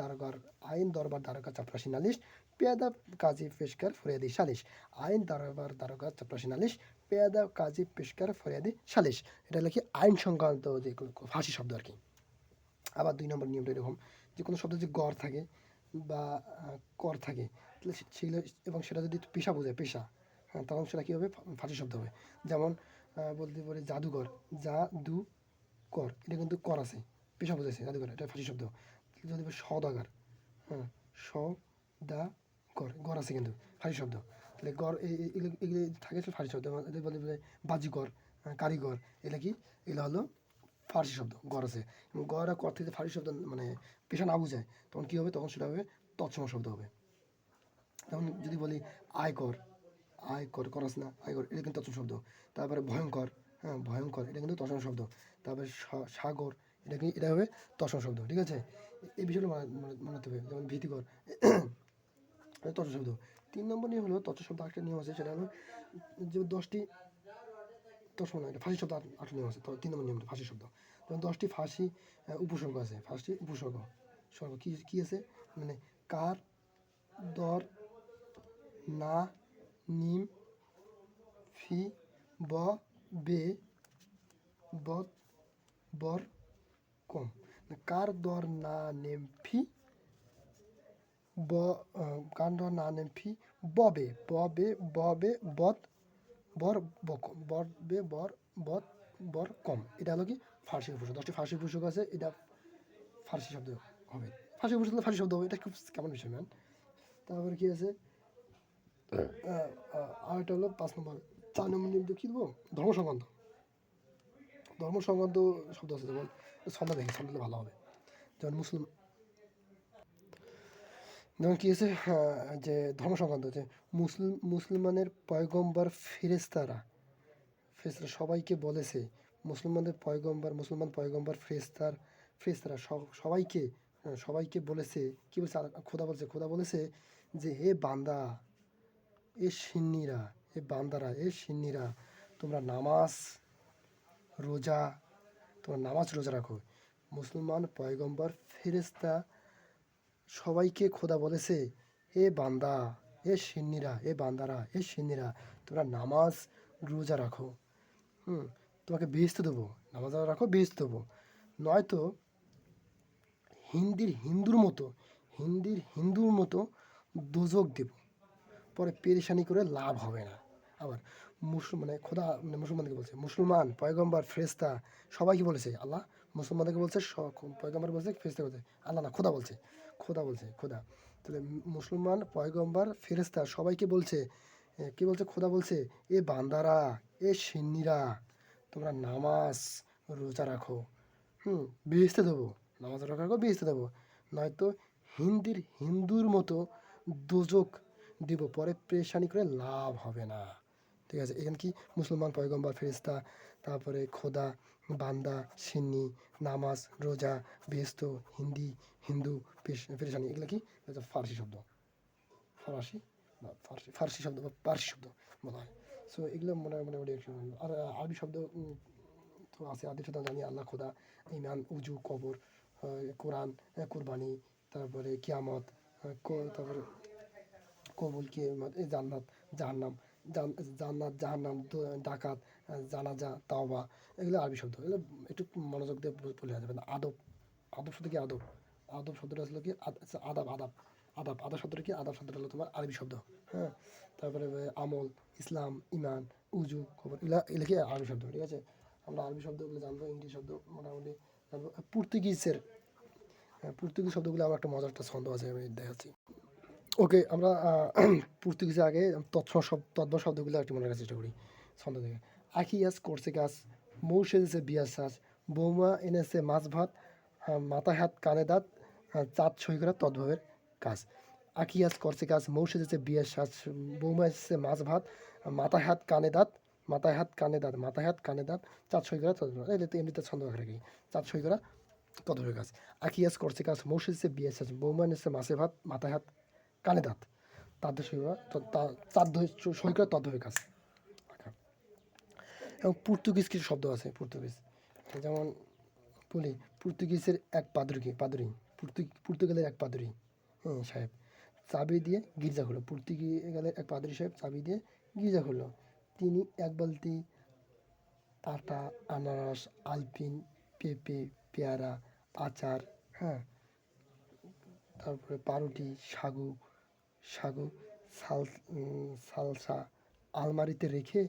দারোগা চাপরাশি নালিশ, পেয়াদা কাজী পেশকার ফরিয়াদি সালিশ, আইন দরবার দারোগা চাপরাশি নালিশ, পেয়াদা কাজী পেশকার ফরিয়াদি সালিশ। এটা হলো কি আইন সংক্রান্ত যে ফার্সি শব্দ আর কি। আবার 2 নম্বর নিয়মটা এরকম যে কোনো শব্দ যদি গড় থাকে বা কর থাকে, তাহলে সেগুলো, এবং সেটা যদি পেশা বোঝায়, পেশা, হ্যাঁ, তখন সেটা কী হবে? ফার্সি শব্দ হবে। যেমন বলতে পারি জাদুঘর, দু কর, এটা কিন্তু কর আছে, পেশা বোঝাইছে, জাদুঘর, এটা ফার্সি শব্দ। যদি সদাগার, হ্যাঁ, গড় আছে কিন্তু ফার্সি শব্দ। তাহলে গড় এগুলো থাকে ফার্সি শব্দ। বলতে বাজিকর, কারিগর, এগুলো কি? এগুলো হলো ফার্সি শব্দ, গড় আছে। এবং গড় আর কর থেকে ফার্সি শব্দ মানে পেশা না বুঝায়, তখন কী হবে? তখন সেটা হবে তৎসম শব্দ হবে। যেমন যদি বলি আয়কর, কর আছে না, আয়কর, এটা কিন্তু তৎসম শব্দ। তারপরে ভয়ঙ্কর, হ্যাঁ, ভয়ঙ্কর, এটা কিন্তু তৎসম শব্দ। তারপরে সাগর, এটা হবে তৎসম শব্দ, ঠিক আছে? এই বিষয়গুলো মনে রাখতে হবে। যেমন ভীতিকর, তৎসম শব্দ। 3 নম্বর নিয়ম হলো তৎসম শব্দ। একটা নিয়ম আছে, সেটা হলো যে 10টি তৎসম না, এটা ফার্সি শব্দ 8 নিয়ম আছে। 3 নম্বর নিয়মটা ফার্সি শব্দ। যেমন 10টি ফার্সি উপসর্গ আছে, ফার্সি উপসর্গ কি আছে? মানে কার, দর, না, নিম, ফি, ব, বে, বদ, বর, কম। কার, দর, না, নেম, ফি, কার, দর, না, নেম, ফি, ববে, বদ, বর, বকম, বর, বদ, বর, কম। এটা হলো কি ফার্সি উপসর্গ। 10টি ফার্সি উপসর্গ আছে, এটা ফার্সি শব্দ হবে। ফার্সি উপসর্গ ফার্সি শব্দ হবে, এটা খুব কেমন বিষয় ম্যান। তারপরে কি আছে? আর একটা হলো 5 নম্বর। 4 নম্বর নিয়মটা কী দেবো? ধর্ম সংক্রান্ত শব্দ আছে। যেমন ছন্দ দেখি, ছন্দ ভালো হবে। যেমন কি আছে? যে ধর্ম সংক্রান্ত, যে মুসলমানের পয়গম্বর ফেরেশতারা সবাইকে বলেছে, মুসলমান পয়গম্বর ফেরেশতারা সবাইকে বলেছে, কি বলছে? খোদা বলেছে যে হে বান্দা, এ সিন্নিরা, তোমরা নামাজ রোজা রাখো। মুসলমান পয়গম্বর ফেরেশতা সবাইকে খোদা বলেছে, এ বান্দা, এ সিন্নিরা, তোমরা নামাজ রোজা রাখো, তোমাকে বেহেশত দেবো, নামাজ রাখো, বেহেশত দেবো। নয়তো হিন্দুর মতো দোজক দেব, পরে পেরেশানি করে লাভ হবে না। আবার খোদা মুসলমানকে বলছে, মুসলমান পয়গম্বর ফেরেশতা সবাইকে বলেছে, আল্লাহ মুসলমানদেরকে বলছে, পয়গম্বর বলছে, ফেরেশতা বলছে, আল্লাহ না, খোদা বলছে। তাহলে মুসলমান পয়গম্বর ফেরেশতা সবাইকে বলছে, কি বলছে? খোদা বলছে, এ বান্দারা, এ সিন্নিরা, তোমরা নামাজ রোজা রাখো, বেহেশত দেবো, নামাজ রোজা রাখো, বেহেশত দেবো। নয়তো হিন্দুর মতো দোজক দিব, পরে পেরেশানি করে লাভ হবে না। ঠিক আছে? এখানে কি মুসলমান পয়গম্বর ফেরেশতা, তারপরে খোদা, বান্দা, সিন্নি, নামাজ রোজা, বেহেশত, হিন্দু পেরেশানি, এগুলো কি ফার্সি শব্দ, ফার্সি বা ফার্সি শব্দ বা পার্সি শব্দ বলা হয়। সো এগুলো মোটামুটি আর আরবি শব্দ তো আছে। আরবি শব্দ জানি আল্লাহ, খোদা, ইমান, উজু, কবর, কোরআন, কুরবানি, তারপরে কিয়ামত, তারপরে কবুল, কিয়ামত, জান্নাত, জাহান্নাম, জান্নাত, জাহান্নাম, ডাকাত, জানাজা, তাওবা, এগুলো আরবি শব্দ। এগুলো একটু মনোযোগ দিয়ে বলে যাবে না। আদব, আদব শব্দ কি? আদব, আদব শব্দটা আসলে কি? আদাব, আদাব, আদাব, আদাব শব্দটা কি? আদাব শব্দটা হলো তোমার আরবি শব্দ। হ্যাঁ, তারপরে আমল, ইসলাম, ইমান, উজু, খবর, এগুলা কি আরবি শব্দ। ঠিক আছে, আমরা আরবি শব্দগুলো জানবো, ইংরেজি শব্দ মোটামুটি জানবো। পর্তুগিজ শব্দগুলো আমার একটা মজার একটা ছন্দ আছে, আমি দেখাচ্ছি। ওকে, আমরা পর্তুগিজে আগে তৎভ শব্দগুলো একটু মনে রাখার চেষ্টা করি ছন্দ থেকে। আখিয়াস কোর্সিকাস, মৌসে দিছে বিয়ার সাজ, বৌমা এনেছে মাছ ভাত, মাথা হাত কানে দাঁত, চাঁদ সই করা তদ্ভবের কাজ। আখিয়াস কোর্সিকাস, মৌসে দিছে বিয়ার সাজ, বৌমা এসেছে মাছ ভাত, মাথায় হাত কানে দাঁত, মাথায় হাত কানে দাঁত, মাথায় হাত কানে দাঁত, চাঁদ সই করা তদ্ভবের। এগুলো তো এমনিতে ছন্দ রাখি, চাঁদ সই করা তদ্ভবের কাজ। আখিয়াস কোর্সিকাস, মৌসে দিছে বিয়ার সাজ, বৌমা এনেছে মাছে ভাত, মাথায় হাত কানে দাঁত, তাদের সই করা তদ্ভবের কাজ। এবং পর্তুগিজ কিছু শব্দ আছে, পর্তুগিজ যেমন বলি, পর্তুগিজের এক পাদরি, পর্তুগালের এক পাদরি, হ্যাঁ সাহেব চাবি দিয়ে গির্জা খুললো। পর্তুগালের এক পাদরি সাহেব চাবি দিয়ে গির্জা খুললো। তিনি এক বালতি আটা, আনারস, আলপিন, পেঁপে, পেয়ারা, আচার, হ্যাঁ, তারপরে পাউরুটি, সাগু, সালসা আলমারিতে রেখে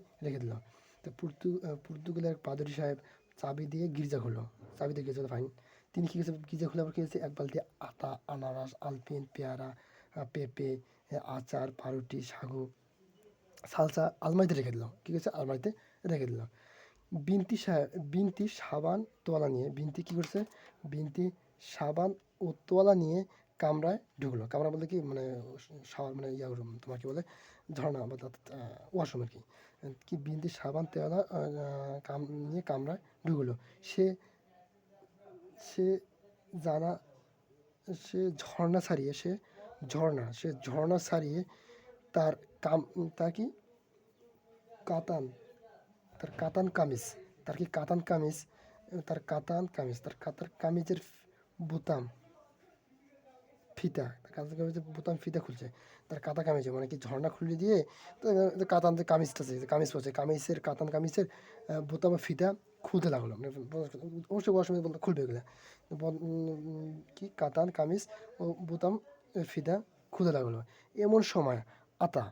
দিল। তো পর্তুগালের পাদরি সাহেব চাবি দিয়ে গির্জা খুললো। চাবি দিয়ে গির্জা ফাইন। তিনি কী করেছে? গির্জা খুলে আবার কী হয়েছে? এক বালতি আটা, আনারস, আলপিন, পেয়ারা, পেঁপে, আচার, পাউরুটি, সালসা আলমারিতে রেখে দিল। কী করেছে? আলমারিতে রেখে দিল। বিনতি সাবান তোয়ালা নিয়ে, বিনতি কী করছে? বিনতি সাবান ও তোয়ালা নিয়ে কামরায় ঢুকলো। কামরা বলতে কি, মানে শাওয়ার, মানে রুম, তোমার কি বলে, ঝর্ণা বা ওয়াশরুম আর কি। বিনতি সাবান তোয়ালা নিয়ে কামরায় ঢুকলো। সে সে জানা সে ঝর্ণা ছাড়িয়ে তার তা কি কাতান তার কাতান কামিজ তার কামিজের বোতাম ফিতা খুলছে। তার কাতা কামিজে, মানে কি, ঝর্ণা খুলে দিয়ে কাতান যে কামিজটা আছে, কামিজ পড়ছে, কামিজের বোতাম ফিতা খুলতে লাগলো। মানে অবশ্যই ওয়াশরুমে বলতে খুলবে এগুলো। কি কাতান কামিজ ও বোতাম ফিতা খুলতে লাগলো। এমন সময় আতা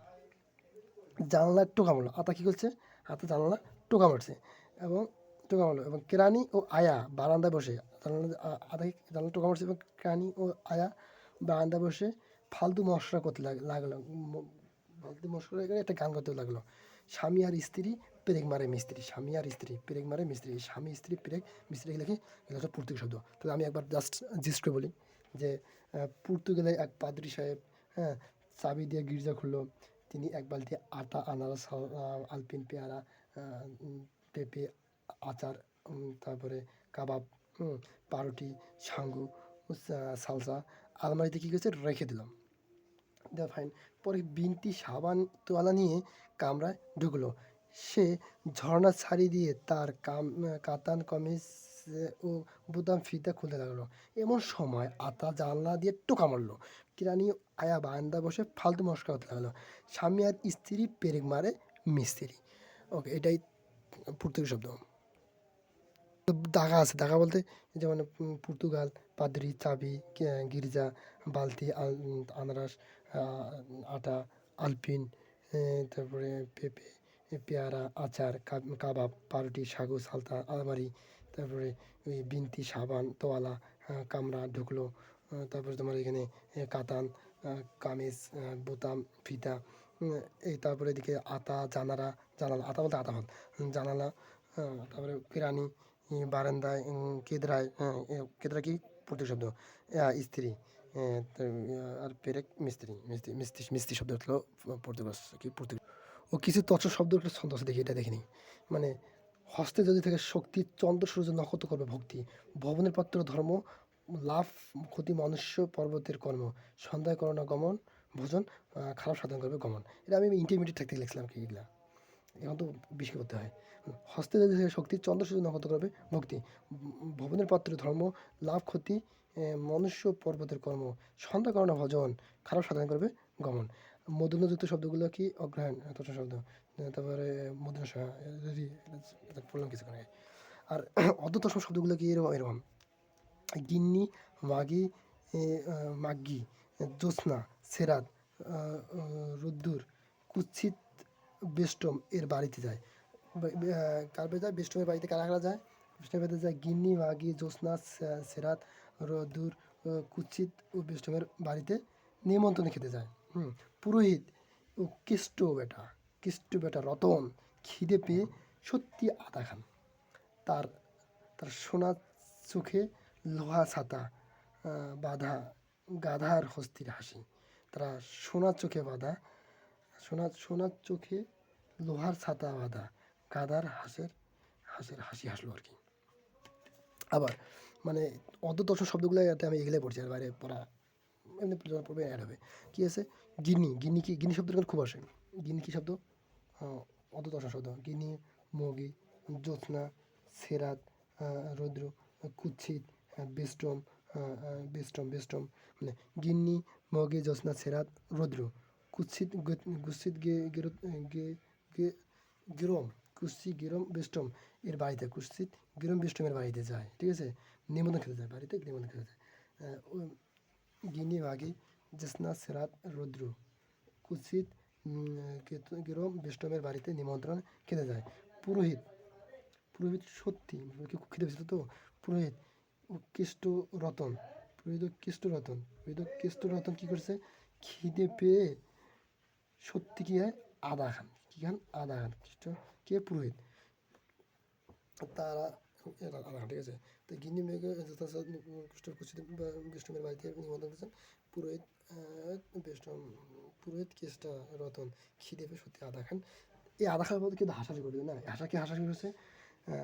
জানলার টোকা মারলো। আতা কী করছে? হাতে জানলা টোকা মারছে এবং কেরানি ও আয়া বারান্দায় বসে, জানলা টোকা মারছে এবং কেরানি ও আয়া বারান্দায় বসে ফালতু মশলা করতে লাগলো। ফালতু মশলা করে একটা গান করতে লাগলো। স্বামী আর স্ত্রী পেরেক মারে মিস্ত্রি, স্বামী আর স্ত্রী পেরেক মারে মিস্ত্রি, স্বামী স্ত্রী পেরেক মিস্ত্রি, এগুলো হচ্ছে পর্তুগিজ শব্দ। তাহলে আমি একবার জাস্ট জিস্ট করে বলি যে পর্তুগালের এক পাদ্রী সাহেব, হ্যাঁ, চাবি দিয়ে গির্জা খুললো। তিনি এক বালতি আটা, আনারস, আলপিন, পেয়ারা, পেঁপে, আচার, তারপরে কাবাব, পাউরুটি, সালসা আলমারিতে কী করেছে? রেখে দিলাম। ফাইন। পরে বিনতি সাবান তোয়ালা নিয়ে কামরায় ঢুকলো। সে ঝর্ণা ছাড়ি দিয়ে তার কাতান কামিজ ও বোতাম ফিতা খুলতে লাগলো। এমন সময় আতা জানলা দিয়ে টোকা মারলো। কিরানি আয়া বারান্দা বসে ফালতু মস্করা করতে লাগলো। স্বামী আর স্ত্রী পেরেক মারে মিস্ত্রি। ওকে, এটাই পর্তুগিজ শব্দ। দাগা আছে, দাগা বলতে যেমন পর্তুগাল, পাদ্রি, চাবি, গির্জা, বালতি, আনারস, আটা, আলপিন, তারপরে পেঁপে, পেয়ারা, আচার, কাবাব, পাউরুটি, সালতা, আলমারি, তারপরে ওই বিনতি সাবান তোয়ালা, কামরা ঢুকলো। তারপরে তোমার এখানে কাতান কামিজ, বোতাম ফিতা, তারপরে এদিকে জানালা, আতা বলতে আতা হল, জানালা, তারপরে কেরানি বারান্দায়, কেদরায়, কেদরা কি পর্তুগিজ শব্দ, স্ত্রী, আর পেরেক মিস্ত্রি শব্দ হলো পর্তুগিজ। ও কিছু শব্দ একটা ছন্দ আছে, দেখি এটা দেখিনি। মানে হস্তে যদি থেকে শক্তি, চন্দ্র সূর্য নক্ষত্র করবে ভক্তি, ভবনের পাত্র ধর্ম, লাভ ক্ষতি মনুষ্য পর্বতের কর্ম, সন্ধ্যায় করোনা গমন, ভোজন, খারাপ সাধন করবে গমন। এটা আমি ইন্টারমিডিয়েট থাকতে লিখছিলাম কি এগুলা, এখন তো বেশি করতে হয়। হস্তে যদি শক্তি, চন্দ্র সূর্য নক্ষত্র করবে ভক্তি, ভবনের পাত্র ধর্ম, লাভ ক্ষতি, মনুষ্য পর্বতের কর্ম, সন্ধ্যা করণা ভজন, খারাপ সাধন করবে গমন। মূর্ধন্যযুক্ত শব্দগুলো কি অগ্রহায়ণ তৎসম শব্দ, তারপরে মুদ্রা পড়লাম কিছুক্ষণ আগে। আর অর্ধতৎসম শব্দগুলো কি এরকম এরকম: গিন্নি, মাগি, মাগ্গি, জ্যোৎস্না, সেরাত, রোদ্দুর, কুৎসিত, বেষ্টম এর বাড়িতে যায়। কার বাড়িতে যায়? বেষ্টমের বাড়িতে কারা কারা যায়? বেষ্টমের বাড়িতে যায় গিন্নি, মাগি, জ্যোৎস্না, সেরাত, রোদ্দুর, কুৎসিত ও বেষ্টমের বাড়িতে নিমন্ত্রণে খেতে যায়। পুরোহিত ও কেষ্ট বেটা রতন খিদে পেয়ে সত্যি আধা খান। তার তার সোনা চোখে লোহা ছাতা বাঁধা গাধার হস্তির হাসি। তারা সোনার চোখে বাঁধা সোনার চোখে লোহার ছাতা বাঁধা গাধার হাসির হাসি হাসলো আর কি। আবার মানে অর্ধতৎসম শব্দগুলো যাতে আমি এগুলোই পড়ছি, আর বাইরে পড়া এমনি পড়বে অ্যাড হবে। কী আছে? গিনি শব্দটা কিন্তু খুব আসে। গিনি কী শব্দ? অর্ধতৎসম শব্দ। গিনি, মগি, জ্যোৎস্না, সেরাত, রৌদ্র, কুৎসিত, বেষ্টম, বেষ্টম মানে গিন্নি, মগি, জ্যোৎস্না, সেরাত, রৌদ্র, কুৎসিত, গুৎসিত, গিরম, কুৎসিত, গিরম, বেষ্টম এর বাড়িতে, কুৎসিত, গিরম, বেষ্টমের বাড়িতে যায়। ঠিক আছে? নিমন্ত্রণ খেতে যায়, বাড়িতে নিমন্ত্রণ খেতে যায়। গিনি, মাগি, জ্যোৎস্না, সেরাত, রৌদ্র, কুৎসিত, গিরম, বেষ্টমের বাড়িতে নিমন্ত্রণ খেতে যায়। পুরোহিত সত্যি খুব খিদে পেয়েছিল তো। পুরোহিত কেষ্ট রতন কী করছে? খিদে পেয়ে সত্যি কি হয়? আধা খান। কি খান? আধা খান। কে? পুরোহিত। তারা আধা খান। ঠিক আছে? তো গিন্নি মেয়েকে বেষ্টমের বাড়িতে নিমন্ত্রণ করেছেন। পুরোহিত কেষ্টা রতন খিদে পেয়ে সত্যি আধা খান। এই আধা খাওয়ার মধ্যে কিন্তু হাসাহাসি করবে না, হাসাহাসি করেছে।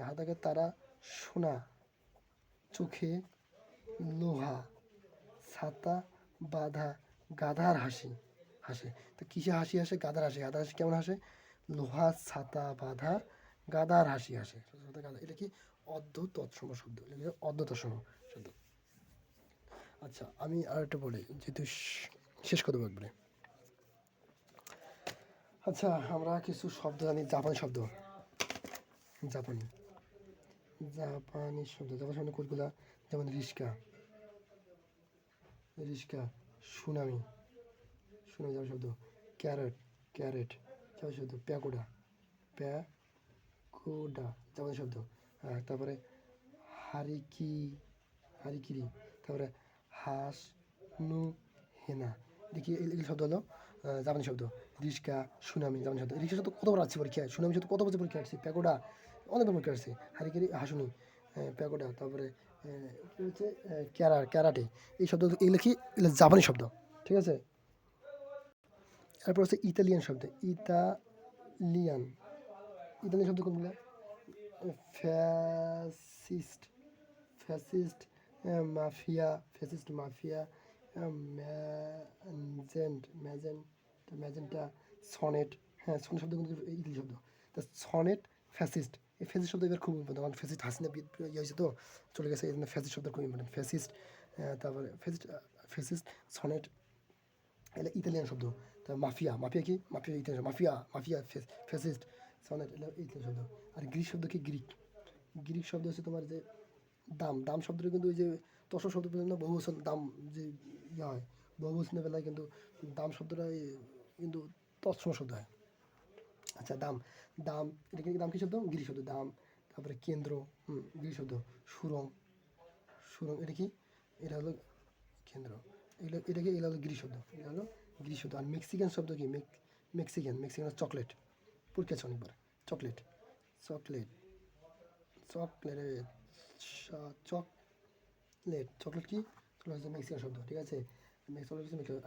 হাতাকে তারা সোনা চোখে লোহা ছাতা বাঁধা গাধার হাসে। তো কিসে হাসি হাসে? গাধার হাসি কেমন হাসে? লোহা ছাতা বাঁধা গাধার হাসি হাসে। এটা কি? অর্ধ তৎসম শব্দ। অর্ধ তৎসম শব্দ। আচ্ছা, আমি আর একটা বলি, যেহেতু শেষ করে দেবো একবারে। আচ্ছা, আমরা কিছু শব্দ জানি, জাপানি শব্দ। জাপানি শব্দ কোনগুলা? যেমন রিস্কা, সুনামি জাপানি শব্দ। ক্যারেট জাপানি শব্দ। প্যাগোডা জাপানি শব্দ। তারপরে হারিকিরি, তারপরে হাস নু হেনা। দেখি এই শব্দ হলো জাপানি শব্দ। রিস্কা, সুনামি জাপানি শব্দ। রিস্কা শব্দ কতবার আসছে পরীক্ষায়, সুনামি শব্দ কত বছর পরীক্ষা আসছে, প্যাগোডা অনেকবার পরীক্ষা আসছে, হারিকিরি, হাসুনি, প্যাগোডা, তারপরে কী হচ্ছে ক্যারাটে। এই শব্দ এগুলো কি? এগুলো জাপানি শব্দ। ঠিক আছে? তারপর হচ্ছে ইতালিয়ান শব্দ। ইতালিয়ান শব্দ কোনগুলো? Fascist mafia, magenta, sonnet. হ্যাঁ, সনেট শব্দ কিন্তু ইংলিশ শব্দ। তা সনেট, ফ্যাসিস্ট। এই ফ্যাসিস্ট শব্দ এবার খুব ইম্পর্টেন্ট, কারণ ফ্যাসিস্ট হাসিনা ইয়ে হয়েছে তো, চলে গেছে, এই জন্য ফ্যাসিস্ট শব্দ খুব ইম্পর্টেন্ট। তারপরে ফ্যাসিস্ট, সনেট এটা ইতালিয়ান শব্দ। তারপর মাফিয়া কি? ইতালিয়ান ফ্যাসিস্ট, সনেট এটা ইতালিয়ান শব্দ। আর গ্রিক শব্দ কি? গ্রিক শব্দ হচ্ছে তোমার যে দাম শব্দটা কিন্তু ওই যে তৎসম শব্দ পর্যন্ত বহুবচন দাম যে ইয়ে হয়, বহুবচনের বেলায় কিন্তু দাম শব্দটা কিন্তু তৎসম শব্দ হয়। আচ্ছা, দাম এটা কি? দাম কি শব্দ? গ্রিক শব্দ। দাম। তারপরে কেন্দ্র, গ্রিক শব্দ। সুরং এটা কি? এটা হলো কেন্দ্র। এগুলো হলো গ্রিক শব্দ। আর মেক্সিকান শব্দ কি? Mexican chocolate. পরীক্ষা আছে অনেকবার। চকলেট কি? হচ্ছে মেক্সিকান শব্দ। ঠিক আছে?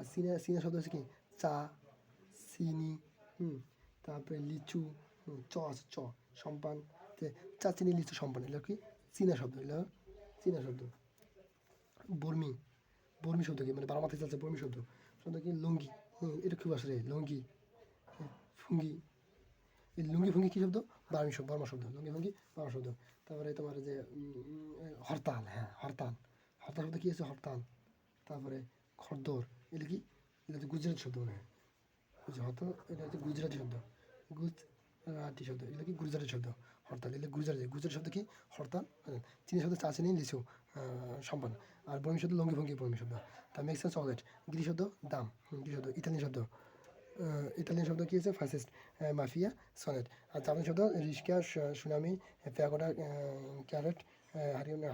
আর চীনা শব্দ হচ্ছে কি? চা, চিনি, তারপরে লিচু, আছে সম্পান, চা, চিনি, লিচু, সম্পান, এগুলো কি? চীনা শব্দ। বর্মি বর্মী শব্দ কি মানে বারো মাথায় চলছে বর্মী শব্দ শব্দ কি লুঙ্গি, এটা খুব আসে রে লুঙ্গি, ফুঙ্গি। এই লুঙ্গি ফুঙ্গি কী শব্দ? বর্মা শব্দ, লুঙ্গি ফুঙ্গি বর্মা শব্দ। তারপরে তোমার যে হরতাল, হ্যাঁ হরতাল, হরতাল শব্দ কী আছে? হরতাল। তারপরে খরদর, এটা কি? এটা হচ্ছে গুজরাটি শব্দ মনে হয়, হরতাল এটা হচ্ছে গুজরাটি শব্দ, গুজরাটি শব্দ, এটা কি গুজরাটি শব্দ। হরতাল এটা গুজরাটি, গুজরাটি শব্দ কি? হরতাল। চীনি শব্দ চা চিনি লিচু সম্পন্ন। আর বর্মী শব্দ লুঙ্গি ফুঙ্গি বর্মী শব্দ। তার মেক্স সেন্স চকলেট। গ্রিক শব্দ দাম, গ্রিক শব্দ। ইতালিয়ান শব্দ কী আছে? Fascist, mafia, sonnet. আর জাপানি শব্দ রিস্কা, সুনামি, প্যাগোডা, ক্যারেট, হারিয়ানা,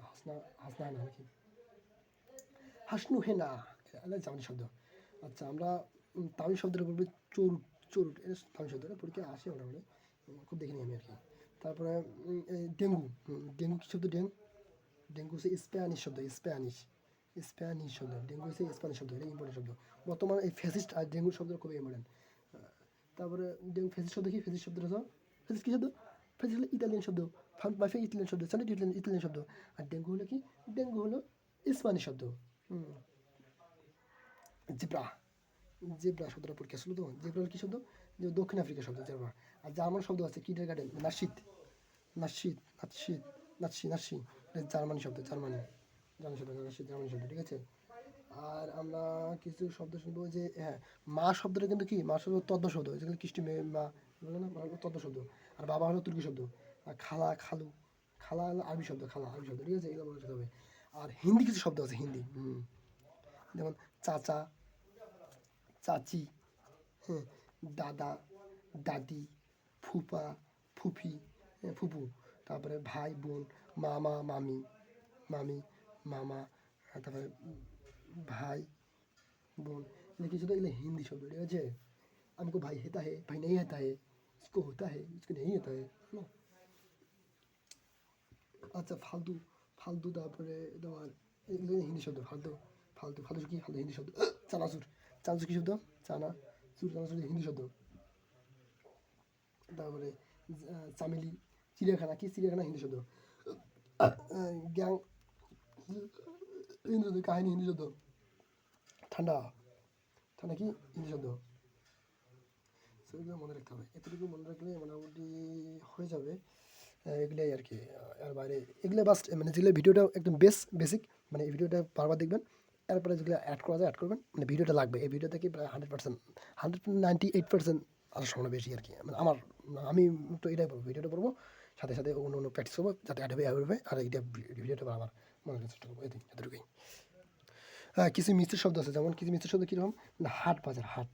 হাসনা নাকি হাসনু হেনা, এটা জাপানি শব্দ। আচ্ছা আমরা তামিল শব্দের উপর চরুট, চরুট এটা তামিল শব্দ, এটা পরীক্ষায় আসে মোটামুটি, খুব দেখিনি আমি আর কি। তারপরে ডেঙ্গু, ডেঙ্গু কী শব্দ? ডেঙ্গু হচ্ছে স্প্যানিশ শব্দ, স্প্যানিশ শব্দ। ডেঙ্গু হচ্ছে স্প্যানিশ শব্দ, এটা ইম্পর্টেন্ট শব্দ। বর্তমানে এই ফ্যাসিস্ট আর ডেঙ্গুর শব্দ খুবই ইম্পর্টেন্ট। তারপরে ডেঙ্গু ফ্যাসিস্ট শব্দ কি? ফ্যাসিস্ট শব্দ হলো ফ্যাসিস্ট কী শব্দ? ফ্যাসিস্ট হলো ইতালিয়ান শব্দ, মাফিয়া ইতালিয়ান শব্দ, স্যানিট ইতালিয়ান শব্দ। আর ডেঙ্গু হলো কি? ডেঙ্গু হলো স্প্যানিশ শব্দ। জিব্রা, জেব্রা শব্দটা পরীক্ষা ছিল তো। জেব্রা হলো কী শব্দ? যে দক্ষিণ আফ্রিকার শব্দ জেব্রা। আর জার্মান শব্দ আছে কিন্ডার গার্ডেন, নাসিত, নাসিত, নাসিত, নাসি, এটা জার্মানি শব্দ, জার্মানি শব্দ, নাসিত জার্মানি শব্দ, ঠিক আছে। আর আমরা কিছু শব্দ শুনবো যে হ্যাঁ মা শব্দটা কিন্তু কি? মা শব্দ তদ্দ শব্দ, যেগুলো কৃষ্টি মেয়ে মা, বলে না, মা হলো তদ্দ শব্দ। আর বাবা হলো তুর্কি শব্দ। আর খালা, খালু, খালা হলো আরবি শব্দ, খালা আরবি শব্দ, ঠিক আছে, এগুলো মনে রাখতে হবে। আর হিন্দি কিছু শব্দ আছে হিন্দি, যেমন চাচা, চাচি, হ্যাঁ, দাদা, দাদি, ফুপা, ফুফি, ফুপু। তারপরে ভাই বোন, মামা মামি, মামি মামা, তারপরে ভাই বোন, এগুলো কিছু তো এগুলো হিন্দি শব্দ, ঠিক আছে। हमको भाई होता है, भाई नहीं होता है, इसको होता है, इसको नहीं होता है ना। আচ্ছা ফালতু, ফালতু তারপরে তোমার এগুলো হিন্দি শব্দ। ফালতু, ফালতু, ফালতু কি? ফালতু হিন্দি শব্দ। চানাচুর, চানাচুর কী শব্দ? চানাচুর, চানাচুর হিন্দি শব্দ। তারপরে চামেলি, চিড়িয়াখানা কি? চিড়িয়াখানা হিন্দি শব্দ। গ্যাং হিন্দি শব্দ, কাহিনী হিন্দি শব্দ। ঠান্ডা, ঠান্ডা কি? হিন্দি শব্দ। সেগুলো মনে রাখতে হবে, এতটুকু মনে রাখলে মোটামুটি হয়ে যাবে। এগুলোই আর কি। আর বাইরে এগুলো বাস মানে যেগুলো ভিডিওটা একদম বেসিক, মানে এই ভিডিওটা বারবার দেখবেন। এরপরে যেগুলো অ্যাড করা যায় অ্যাড করবেন, মানে ভিডিওটা লাগবে। এই ভিডিও থেকে প্রায় 100%, 198% আসার সম্ভাবনা বেশি আর কি। মানে আমি তো এটাই বলবো, ভিডিওটা পড়বো, সাথে সাথে অন্য প্র্যাকটিস করবো, যাতে অ্যাড হবে। আর এইটা ভিডিওটা বারবার মনে রাখার চেষ্টা করবো, এতটুকুই। হ্যাঁ কিছু মিশ্র শব্দ আছে, যেমন কিছু মিশ্র শব্দ কীরকম? না হাট বাজার, হাট,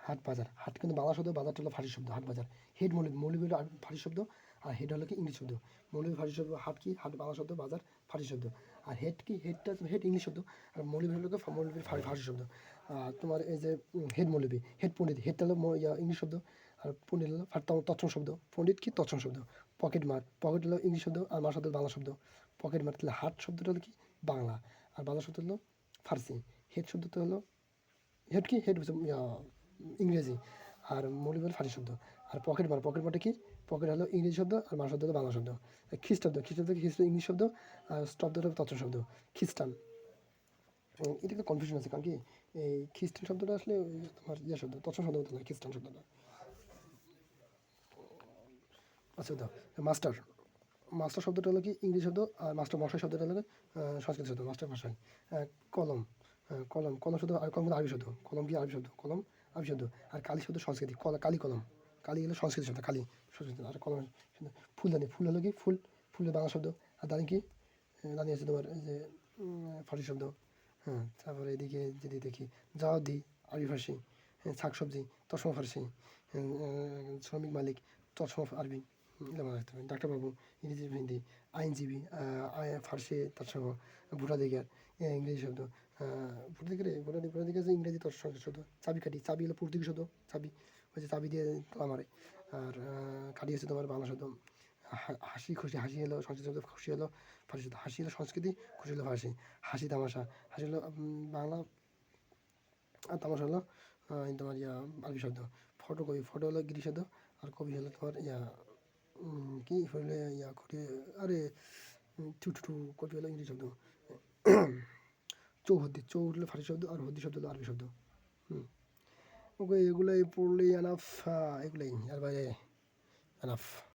হাট বাজার, হাট কিন্তু বাংলা শব্দ, বাজারটা হলো ফার্সি শব্দ, হাট বাজার। হেড মৌলবি, মৌলবি হলো ফার্সি শব্দ, আর হেড হলো কি? ইংলিশ শব্দ। মৌলবি ফার্সি শব্দ, হাট কি? হাট বাংলা শব্দ, বাজার ফার্সি শব্দ। আর হেড কি? হেডটা হেড ইংলিশ শব্দ। আর মৌলবি হলো মৌলবি ফার্সি শব্দ। আর তোমার এই যে হেড মৌলবি, হেড পণ্ডিত, হেডটা হলো ইংলিশ শব্দ। আর পণ্ডিত হলো তৎসম শব্দ। পণ্ডিত কি? তৎসম শব্দ। পকেট মার, পকেট হলো ইংলিশ শব্দ, আর মার শব্দ বাংলা শব্দ। পকেট মার, তাহলে হাট শব্দটা হলো কি? বাংলা। আর বাজার শব্দ হলো ফার্সি। হেড শব্দটা হলো, হেড কি? হেড হচ্ছে ইংরেজি। আর মৌলিক হলো ফার্সি শব্দ। আর পকেট মার, পকেট মারটা কি? পকেট হলো ইংরেজি শব্দ, আর মার শব্দ হলো বাংলা শব্দ। খ্রিস্টাব্দ, খ্রিস্টাব্দ ইংলিশ শব্দ, আর স্তব্ধ হলো তৎসম শব্দ। খ্রিস্টান, এটা একটা কনফিউশন আছে, কারণ কি এই খ্রিস্টান শব্দটা আসলে তোমার শব্দ, তৎসম শব্দ মতো নয় খ্রিস্টান শব্দটা। আচ্ছা দাও, মাস্টার, মাস্টার শব্দটা হলো কি? ইংরেজি শব্দ। আর মাস্টার মশাই শব্দটা হলো সংস্কৃত শব্দ, মাস্টার মশাই। কলম, কলম, কলম শব্দ, আর কলম আরবি শব্দ। কলম কি? আরবি শব্দ, কলম আরবি শব্দ। আর কালি শব্দ সংস্কৃতি, কালি কলম, কালি হলো সংস্কৃত শব্দ, কালি সংস্কৃত। আর কলম শব্দ। ফুলদানি, ফুল হলো কি? ফুল, ফুলের বাংলা শব্দ। আর দানি কি? দানি আছে তোমার এই যে ফার্সি শব্দ। হ্যাঁ তারপরে এদিকে যদি দেখি জাওদি, আরবি ফার্সি। শাক সবজি তৎসম ফার্সি। শ্রমিক মালিক তৎসম আরবি, এটা মনে রাখতে হবে। ডাক্তারবাবু ইংরেজি হিন্দি। আইনজীবী ফার্সি তৎসম। ভোটাধিকার ইংরেজি শব্দ। ভোটাধিকার ইংরেজি তৎসম শব্দ। চাবিকাঠি, চাবি হলো পর্তুগিজ শব্দ, চাবি হচ্ছে চাবি দিয়ে তালা মারে। আর কাঠি হচ্ছে তোমার বাংলা শব্দ। হাসি খুশি, হাসি হলো সংস্কৃত শব্দ, খুশি হলো ফার্সি শব্দ। হাসি হলো সংস্কৃতি, খুশি হলো ফার্সি। হাসি তামাশা, হাসি হলো বাংলা, আর তামাশা হলো তোমার আরবি শব্দ। ফটোকপি, ফটো হলো গ্রিক শব্দ। আর কপি হলো তোমার কি হলে করে, আরে টু টু টু, কপি হলো ইংরেজি শব্দ। চৌহদ্দি, চৌ উঠলে ফার্সি শব্দ আর হদ্দি শব্দ হলো আরবি শব্দ। ওকে, এগুলোই পড়লেই এনাফ, এগুলোই, আর বাইরে এনাফ।